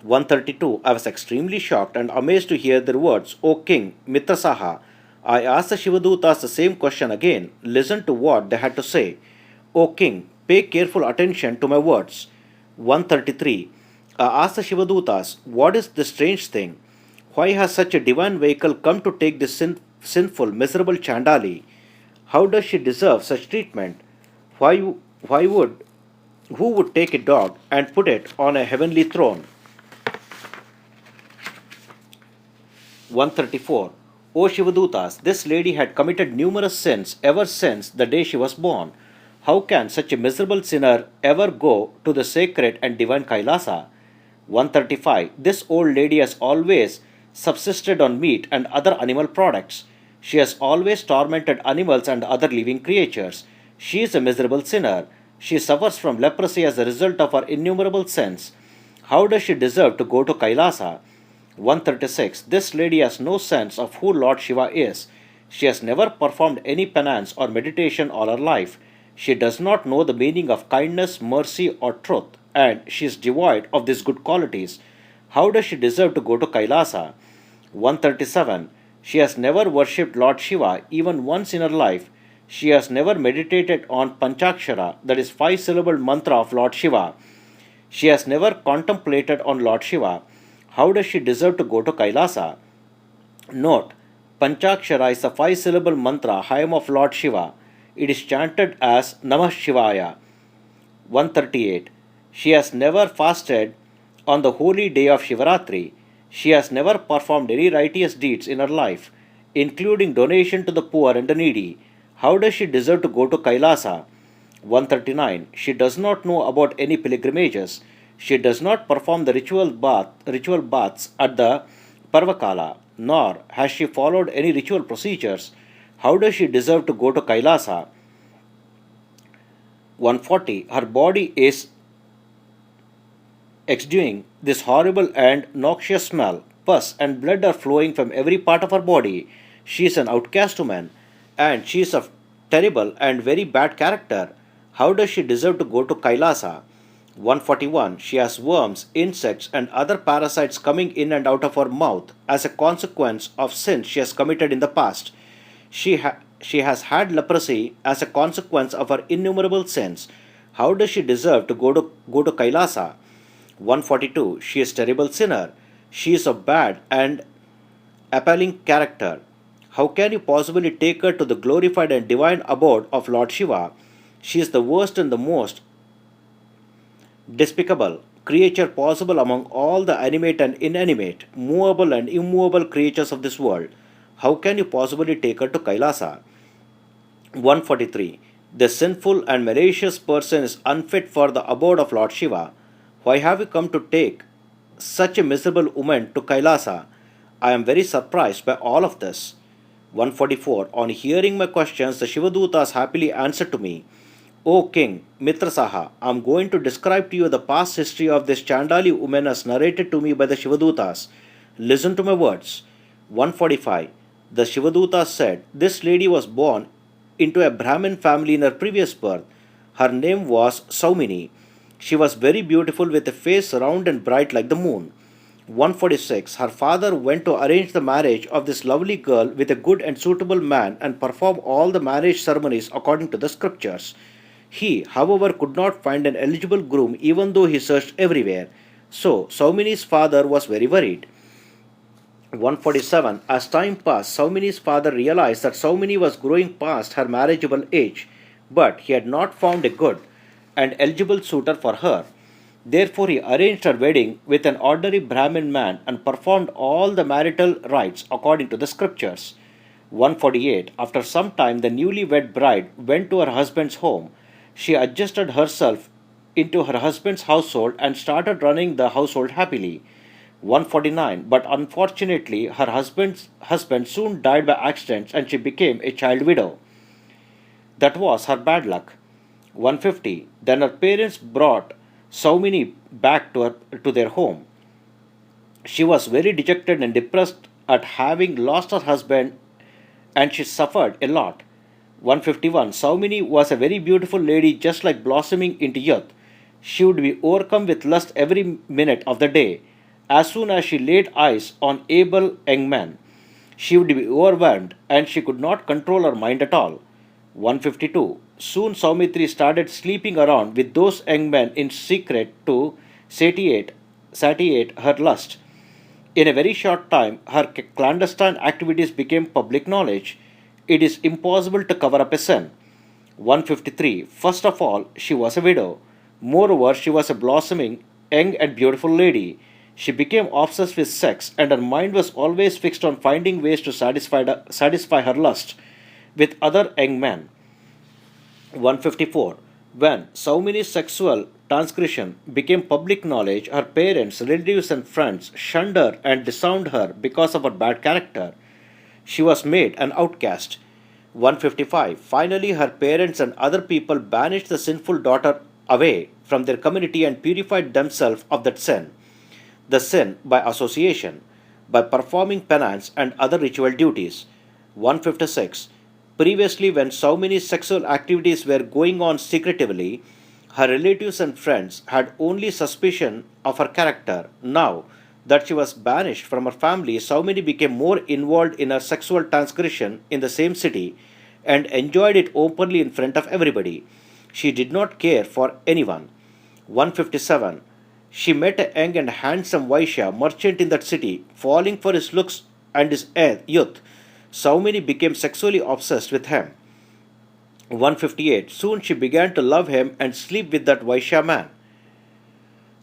132. I was extremely shocked and amazed to hear their words. O King, Mitrasaha, I asked the Shivadutas the same question again. Listen to what they had to say. O King, pay careful attention to my words. 133. I asked the Shivadutas, what is this strange thing? Why has such a divine vehicle come to take this sinful, miserable Chandali? How does she deserve such treatment? Who would take a dog and put it on a heavenly throne? 134. O Shivadutas, this lady had committed numerous sins ever since the day she was born. How can such a miserable sinner ever go to the sacred and divine Kailasa? 135. This old lady has always subsisted on meat and other animal products. She has always tormented animals and other living creatures. She is a miserable sinner. She suffers from leprosy as a result of her innumerable sins. How does she deserve to go to Kailasa? 136. This lady has no sense of who Lord Shiva is. She has never performed any penance or meditation all her life. She does not know the meaning of kindness, mercy, or truth, and she is devoid of these good qualities. How does she deserve to go to Kailasa? 137. She has never worshipped Lord Shiva even once in her life. She has never meditated on Panchakshara, that is 5 syllable mantra of Lord Shiva. She has never contemplated on Lord Shiva. How does she deserve to go to Kailasa? Note, Panchakshara is the 5 syllable mantra hymn of Lord Shiva. It is chanted as Namah Shivaya. 138. She has never fasted on the holy day of Shivaratri. She has never performed any righteous deeds in her life, including donation to the poor and the needy. How does she deserve to go to Kailasa? 139. She does not know about any pilgrimages. She does not perform the ritual baths at the Parvakala, nor has she followed any ritual procedures. How does she deserve to go to Kailasa? 140. Her body is exuding this horrible and noxious smell. Pus and blood are flowing from every part of her body. She is an outcast woman, and she is of terrible and very bad character. How does she deserve to go to Kailasa? 141. She has worms, insects, and other parasites coming in and out of her mouth as a consequence of sins she has committed in the past. She has had leprosy as a consequence of her innumerable sins. How does she deserve to go to Kailasa? 142. She is a terrible sinner. She is of bad and appalling character. How can you possibly take her to the glorified and divine abode of Lord Shiva? She is the worst and the most despicable creature possible among all the animate and inanimate, movable and immovable creatures of this world. How can you possibly take her to Kailasa? 143. The sinful and malicious person is unfit for the abode of Lord Shiva. Why have you come to take such a miserable woman to Kailasa? I am very surprised by all of this. 144. On hearing my questions, the Shivadutas happily answered to me, O King, Mitrasaha, I am going to describe to you the past history of this Chandali woman as narrated to me by the Shivadutas. Listen to my words. 145. The Shivadutas said, This lady was born into a Brahmin family in her previous birth. Her name was Saumini. She was very beautiful with a face round and bright like the moon. 146. Her father went to arrange the marriage of this lovely girl with a good and suitable man and perform all the marriage ceremonies according to the scriptures. He, however, could not find an eligible groom even though he searched everywhere. So, Saumini's father was very worried. 147. As time passed, Saumini's father realized that Saumini was growing past her marriageable age, but he had not found a good and eligible suitor for her. Therefore, he arranged her wedding with an ordinary Brahmin man and performed all the marital rites according to the scriptures. 148. After some time, the newly wed bride went to her husband's home. She adjusted herself into her husband's household and started running the household happily. 149. But unfortunately, her husband soon died by accident and she became a child widow. That was her bad luck. 150. Then her parents brought Saumini back to their home. She was very dejected and depressed at having lost her husband, and she suffered a lot. 151. Saumini was a very beautiful lady, just like blossoming into youth. She would be overcome with lust every minute of the day. As soon as she laid eyes on able young men, she would be overwhelmed and she could not control her mind at all. 152. Soon Saumitri started sleeping around with those young men in secret to satiate her lust. In a very short time, her clandestine activities became public knowledge. It is impossible to cover up a sin. 153. First of all, she was a widow. Moreover, she was a blossoming, young and beautiful lady. She became obsessed with sex, and her mind was always fixed on finding ways to satisfy her lust with other young men. 154. When Saumini's sexual transgression became public knowledge, her parents, relatives, and friends shunned her and disowned her because of her bad character. She was made an outcast. 155. Finally, her parents and other people banished the sinful daughter away from their community and purified themselves of that sin. The sin by association, by performing penance and other ritual duties. 156. Previously, when Saumini's sexual activities were going on secretively, her relatives and friends had only suspicion of her character. Now that she was banished from her family, Saumini became more involved in her sexual transgression in the same city, and enjoyed it openly in front of everybody. She did not care for anyone. 157. She met a young and handsome Vaishya merchant in that city, falling for his looks and his youth. Saumini became sexually obsessed with him. 158. Soon she began to love him and sleep with that Vaishya man.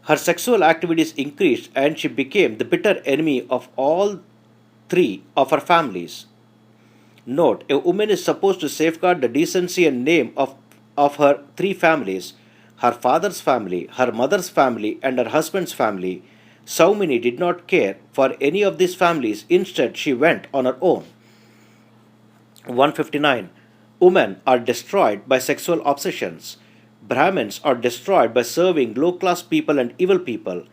Her sexual activities increased and she became the bitter enemy of all three of her families. Note, a woman is supposed to safeguard the decency and name of her three families: her father's family, her mother's family, and her husband's family. Saumini did not care for any of these families. Instead, she went on her own. 159. Women are destroyed by sexual obsessions. Brahmins are destroyed by serving low class people and evil people.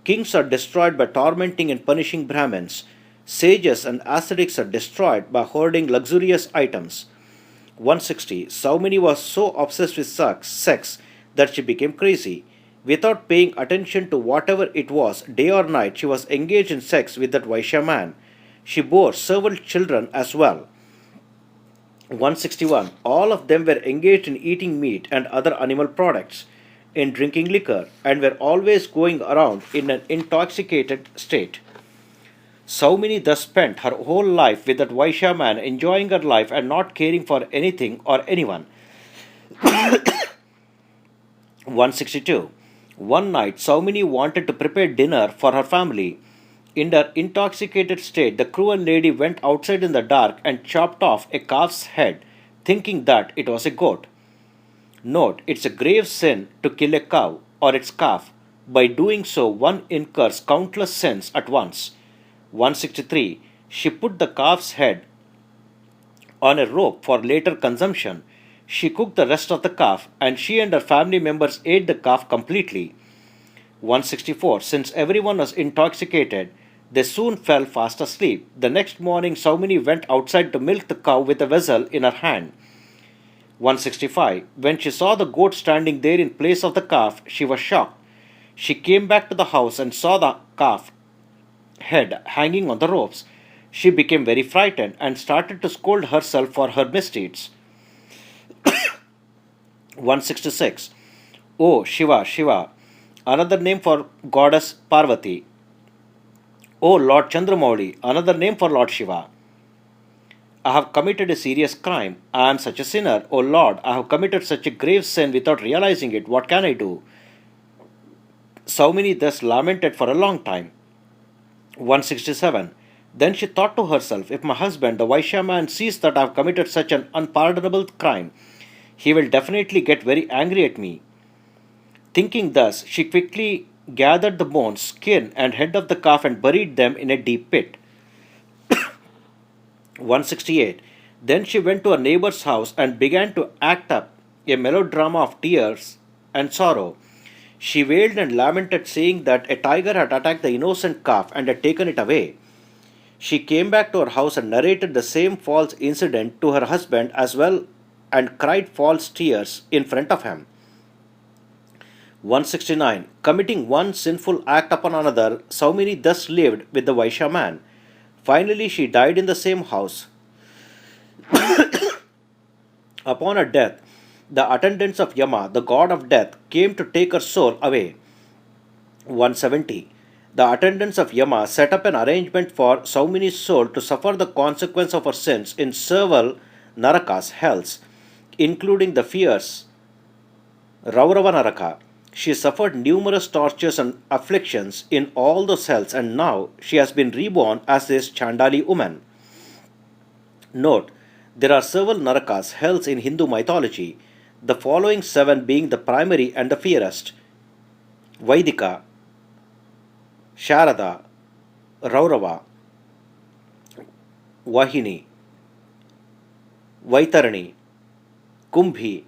Kings are destroyed by tormenting and punishing Brahmins. Sages and ascetics are destroyed by hoarding luxurious items. 160. Saumini was so obsessed with sex that she became crazy. Without paying attention to whatever it was, day or night, she was engaged in sex with that Vaishya man. She bore several children as well. 161. All of them were engaged in eating meat and other animal products, in drinking liquor, and were always going around in an intoxicated state. Saumini thus spent her whole life with that Vaishya man, enjoying her life and not caring for anything or anyone. 162. One night, Saumini wanted to prepare dinner for her family. In her intoxicated state, the cruel lady went outside in the dark and chopped off a calf's head, thinking that it was a goat. Note, it's a grave sin to kill a cow or its calf. By doing so, one incurs countless sins at once. 163. She put the calf's head on a rope for later consumption. She cooked the rest of the calf, and she and her family members ate the calf completely. 164. Since everyone was intoxicated, they soon fell fast asleep. The next morning, Saumini went outside to milk the cow with a vessel in her hand. 165. When she saw the goat standing there in place of the calf, she was shocked. She came back to the house and saw the calf head hanging on the ropes. She became very frightened and started to scold herself for her misdeeds. 166. Oh Shiva, Shiva, another name for goddess Parvati. Oh Lord Chandramouli, another name for Lord Shiva. I have committed a serious crime. I am such a sinner. Oh Lord, I have committed such a grave sin without realizing it. What can I do? Saumini thus lamented for a long time. 167. Then she thought to herself, if my husband, the Vaishya man, sees that I have committed such an unpardonable crime, he will definitely get very angry at me. Thinking thus, she quickly gathered the bones, skin, and head of the calf and buried them in a deep pit. 168. Then she went to a neighbor's house and began to act up a melodrama of tears and sorrow. She wailed and lamented, saying that a tiger had attacked the innocent calf and had taken it away. She came back to her house and narrated the same false incident to her husband as well and cried false tears in front of him. 169. Committing one sinful act upon another, Saumini thus lived with the Vaishya man. Finally, she died in the same house. Upon her death, the attendants of Yama, the god of death, came to take her soul away. 170. The attendants of Yama set up an arrangement for Saumini's soul to suffer the consequence of her sins in several narakas, hells, including the fierce Raurava Naraka. She suffered numerous tortures and afflictions in all those hells, and now she has been reborn as this Chandali woman. Note, there are several narakas, hells in Hindu mythology, the following 7 being the primary and the fiercest: Vaidika, Sharada, Raurava, Vahini, Vaitarani, Kumbhi,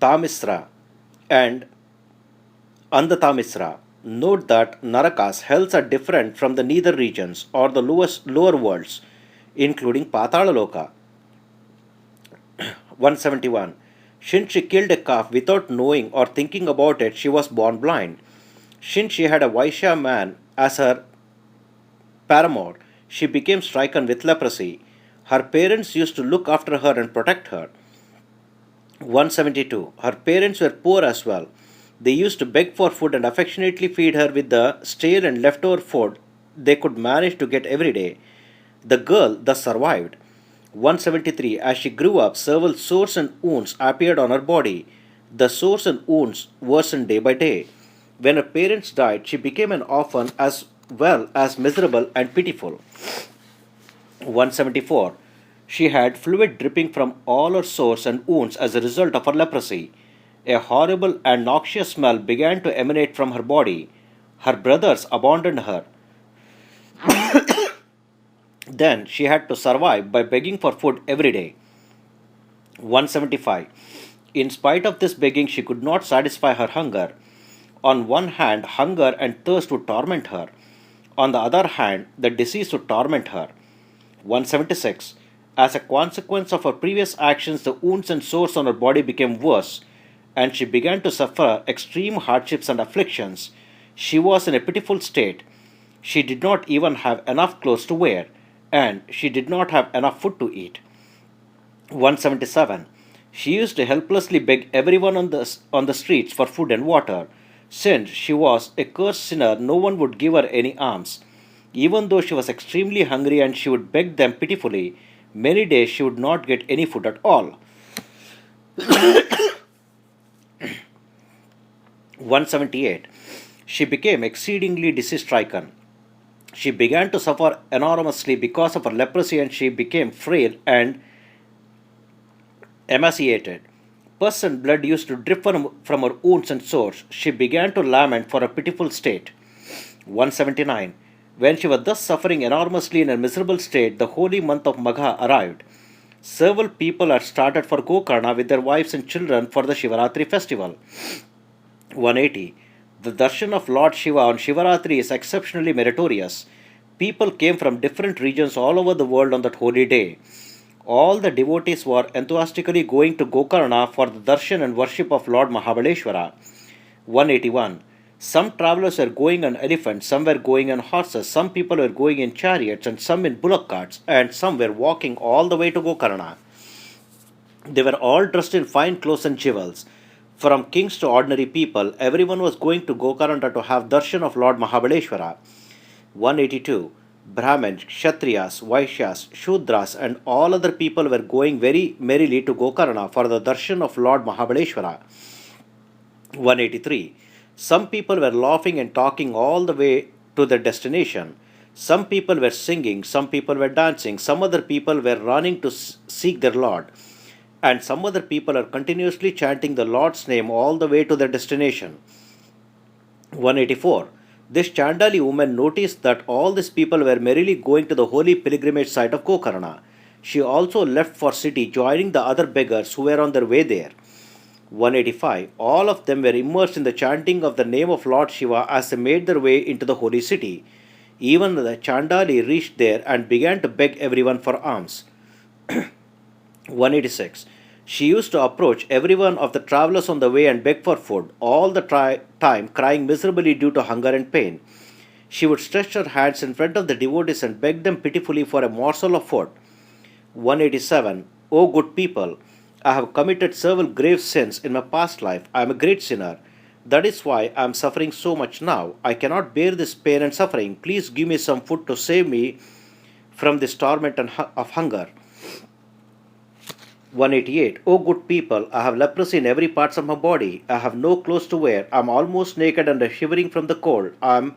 Tamisra, and Andatamisra. Note that narakas, hells, are different from the nether regions or the lower worlds, including Patalaloka. 171. Since she killed a calf without knowing or thinking about it, she was born blind. Since she had a Vaishya man as her paramour, she became stricken with leprosy. Her parents used to look after her and protect her. 172. Her parents were poor as well. They used to beg for food and affectionately feed her with the stale and leftover food they could manage to get every day. The girl thus survived. 173. As she grew up, several sores and wounds appeared on her body. The sores and wounds worsened day by day. When her parents died, she became an orphan as well as miserable and pitiful. 174. She had fluid dripping from all her sores and wounds as a result of her leprosy. A horrible and noxious smell began to emanate from her body. Her brothers abandoned her. Then she had to survive by begging for food every day. 175. In spite of this begging, she could not satisfy her hunger. On one hand, hunger and thirst would torment her. On the other hand, the disease would torment her. 176. As a consequence of her previous actions, the wounds and sores on her body became worse, and she began to suffer extreme hardships and afflictions. She was in a pitiful state. She did not even have enough clothes to wear, and she did not have enough food to eat. 177. She used to helplessly beg everyone on the streets for food and water. Since she was a cursed sinner, no one would give her any alms. Even though she was extremely hungry and she would beg them pitifully, many days she would not get any food at all. 178. She became exceedingly disease-stricken. She began to suffer enormously because of her leprosy, and she became frail and emaciated. Pus and blood used to drip from her wounds and sores. She began to lament for her pitiful state. 179. When she was thus suffering enormously in a miserable state, the holy month of Magha arrived. Several people had started for Gokarna with their wives and children for the Shivaratri festival. 180. The darshan of Lord Shiva on Shivaratri is exceptionally meritorious. People came from different regions all over the world on that holy day. All the devotees were enthusiastically going to Gokarna for the darshan and worship of Lord Mahabaleshwara. 181. Some travelers were going on elephants, some were going on horses, some people were going in chariots, and some in bullock carts, and some were walking all the way to Gokarna. They were all dressed in fine clothes and jewels. From kings to ordinary people, everyone was going to Gokarna to have darshan of Lord Mahabaleshwara. 182. Brahmins, Kshatriyas, Vaishyas, Shudras, and all other people were going very merrily to Gokarna for the darshan of Lord Mahabaleshwara. 183. Some people were laughing and talking all the way to their destination. Some people were singing, some people were dancing, some other people were running to seek their Lord, and some other people are continuously chanting the Lord's name all the way to their destination. 184. This Chandali woman noticed that all these people were merrily going to the holy pilgrimage site of Gokarna. She also left for city, joining the other beggars who were on their way there. 185. All of them were immersed in the chanting of the name of Lord Shiva as they made their way into the holy city. Even the Chandali reached there and began to beg everyone for alms. 186. She used to approach every one of the travelers on the way and beg for food, all the time crying miserably due to hunger and pain. She would stretch her hands in front of the devotees and beg them pitifully for a morsel of food. 187. O good people, I have committed several grave sins in my past life. I am a great sinner. That is why I am suffering so much now. I cannot bear this pain and suffering. Please give me some food to save me from this torment of hunger. 188. O good people, I have leprosy in every part of my body. I have no clothes to wear. I am almost naked and shivering from the cold. I am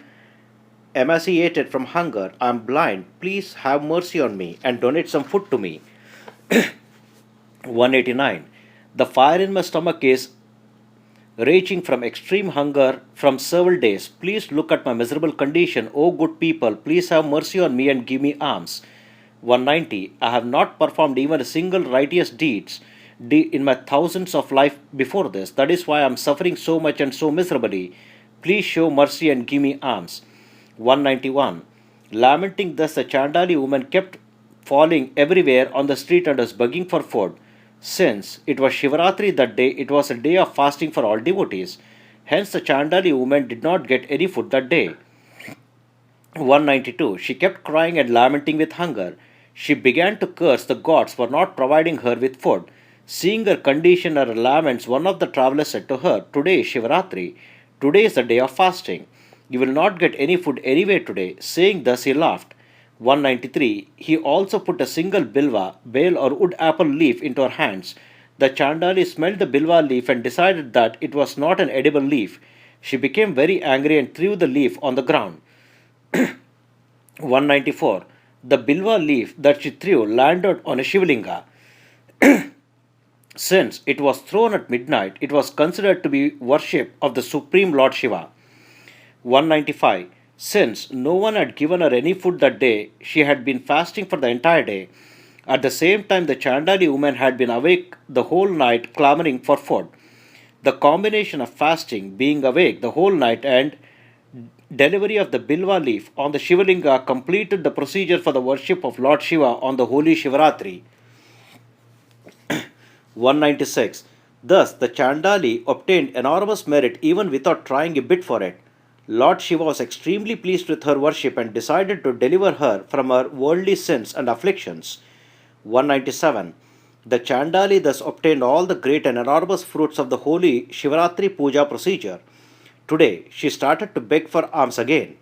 emaciated from hunger. I am blind. Please have mercy on me and donate some food to me. 189. The fire in my stomach is raging from extreme hunger from several days. Please look at my miserable condition. O good people, please have mercy on me and give me alms. 190. I have not performed even a single righteous deeds in my thousands of life before this. That is why I am suffering so much and so miserably. Please show mercy and give me alms. 191. Lamenting thus, the Chandali woman kept falling everywhere on the street and was begging for food. Since it was Shivaratri that day, it was a day of fasting for all devotees. Hence the Chandali woman did not get any food that day. 192. She kept crying and lamenting with hunger. She began to curse the gods for not providing her with food. Seeing her condition and her laments, one of the travelers said to her, "Today is Shivaratri. Today is the day of fasting. You will not get any food anyway today." Saying thus, he laughed. 193. He also put a single bilva, bale or wood apple leaf into her hands. The Chandali smelled the bilva leaf and decided that it was not an edible leaf. She became very angry and threw the leaf on the ground. 194. The bilva leaf that she threw landed on a Shivlinga. Since it was thrown at midnight, it was considered to be worship of the Supreme Lord Shiva. 195. Since no one had given her any food that day, she had been fasting for the entire day. At the same time, the Chandali woman had been awake the whole night clamoring for food. The combination of fasting, being awake the whole night, and delivery of the bilva leaf on the Shivalinga completed the procedure for the worship of Lord Shiva on the holy Shivaratri. 196. Thus, the Chandali obtained enormous merit even without trying a bit for it. Lord Shiva was extremely pleased with her worship and decided to deliver her from her worldly sins and afflictions. 197. The Chandali thus obtained all the great and enormous fruits of the holy Shivaratri Puja procedure. Today, she started to beg for alms again.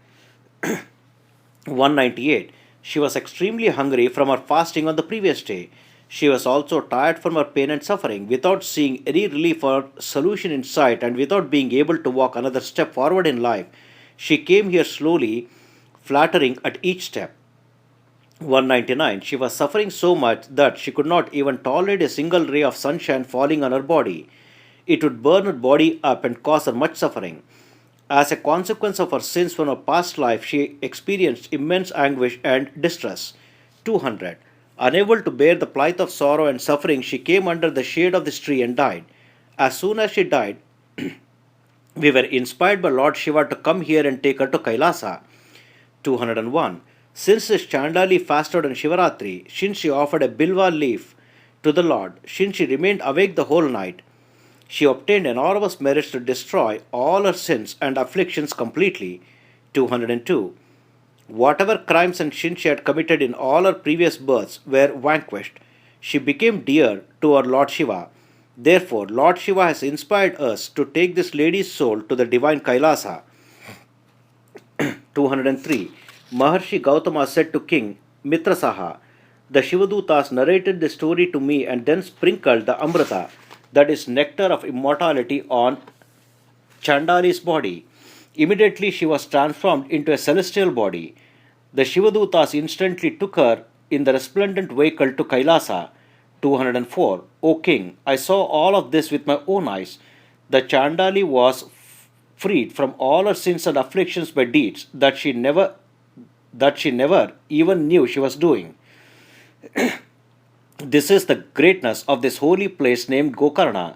198. She was extremely hungry from her fasting on the previous day. She was also tired from her pain and suffering. Without seeing any relief or solution in sight and without being able to walk another step forward in life, she came here slowly, flattering at each step. 199. She was suffering so much that she could not even tolerate a single ray of sunshine falling on her body. It would burn her body up and cause her much suffering. As a consequence of her sins from her past life, she experienced immense anguish and distress. 200. Unable to bear the plight of sorrow and suffering, she came under the shade of this tree and died. As soon as she died, we were inspired by Lord Shiva to come here and take her to Kailasa. 201. Since this Chandali fasted on Shivaratri, since she offered a bilva leaf to the Lord, since she remained awake the whole night, she obtained enormous merits to destroy all her sins and afflictions completely. 202. Whatever crimes and sins she had committed in all her previous births were vanquished. She became dear to our Lord Shiva. Therefore, Lord Shiva has inspired us to take this lady's soul to the divine Kailasa. 203. Maharshi Gautama said to King Mitrasaha, "The Shivadutas narrated the story to me and then sprinkled the Amrita, that is nectar of immortality, on Chandali's body. Immediately she was transformed into a celestial body. The Shivadutas instantly took her in the resplendent vehicle to Kailasa." 204. O king, I saw all of this with my own eyes. The Chandali was freed from all her sins and afflictions by deeds that she never even knew she was doing. This is the greatness of this holy place named Gokarna,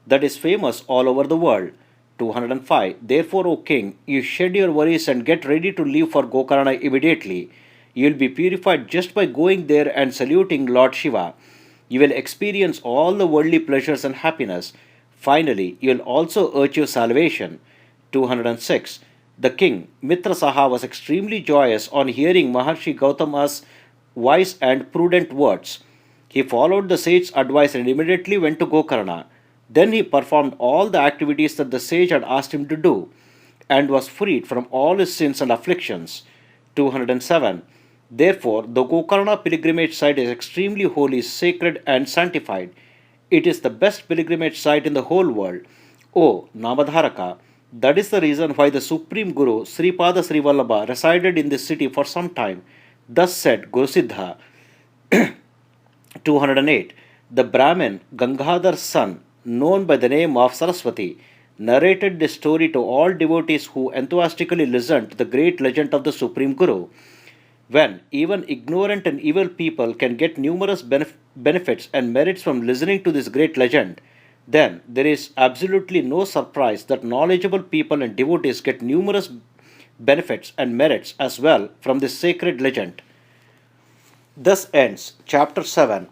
that is famous all over the world. 205. Therefore, O king, you shed your worries and get ready to leave for Gokarna immediately. You will be purified just by going there and saluting Lord Shiva. You will experience all the worldly pleasures and happiness. Finally, you will also achieve salvation. 206. The king, Mitrasaha, was extremely joyous on hearing Maharshi Gautama's wise and prudent words. He followed the sage's advice and immediately went to Gokarna. Then he performed all the activities that the sage had asked him to do and was freed from all his sins and afflictions. 207. Therefore, the Gokarna pilgrimage site is extremely holy, sacred, and sanctified. It is the best pilgrimage site in the whole world. O Namadharaka, that is the reason why the Supreme Guru, Sripada Srivallabha, resided in this city for some time. Thus said Guru Siddha. 208. The Brahmin, Gangadhar's son, known by the name of Saraswati, narrated this story to all devotees who enthusiastically listened to the great legend of the Supreme Guru. When even ignorant and evil people can get numerous benefits and merits from listening to this great legend, then there is absolutely no surprise that knowledgeable people and devotees get numerous benefits and merits as well from this sacred legend. Thus ends Chapter 7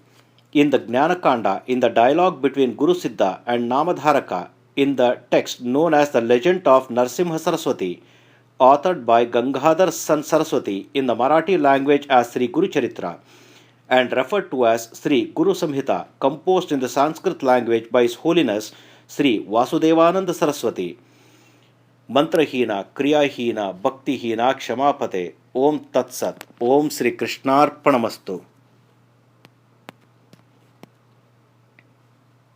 in the Jnana Kanda, in the dialogue between Guru Siddha and Namadharaka, in the text known as the Legend of Narasimha Saraswati, authored by Gangadhar Saraswati in the Marathi language as Sri Guru Charitra. and referred to as Sri Guru Samhita, composed in the Sanskrit language by His Holiness Sri Vasudevananda Saraswati. Mantrahina, Kriyahina, Bhaktihina, Kshamapate. Om Tat Sat. Om Sri Krishnarpanamastu.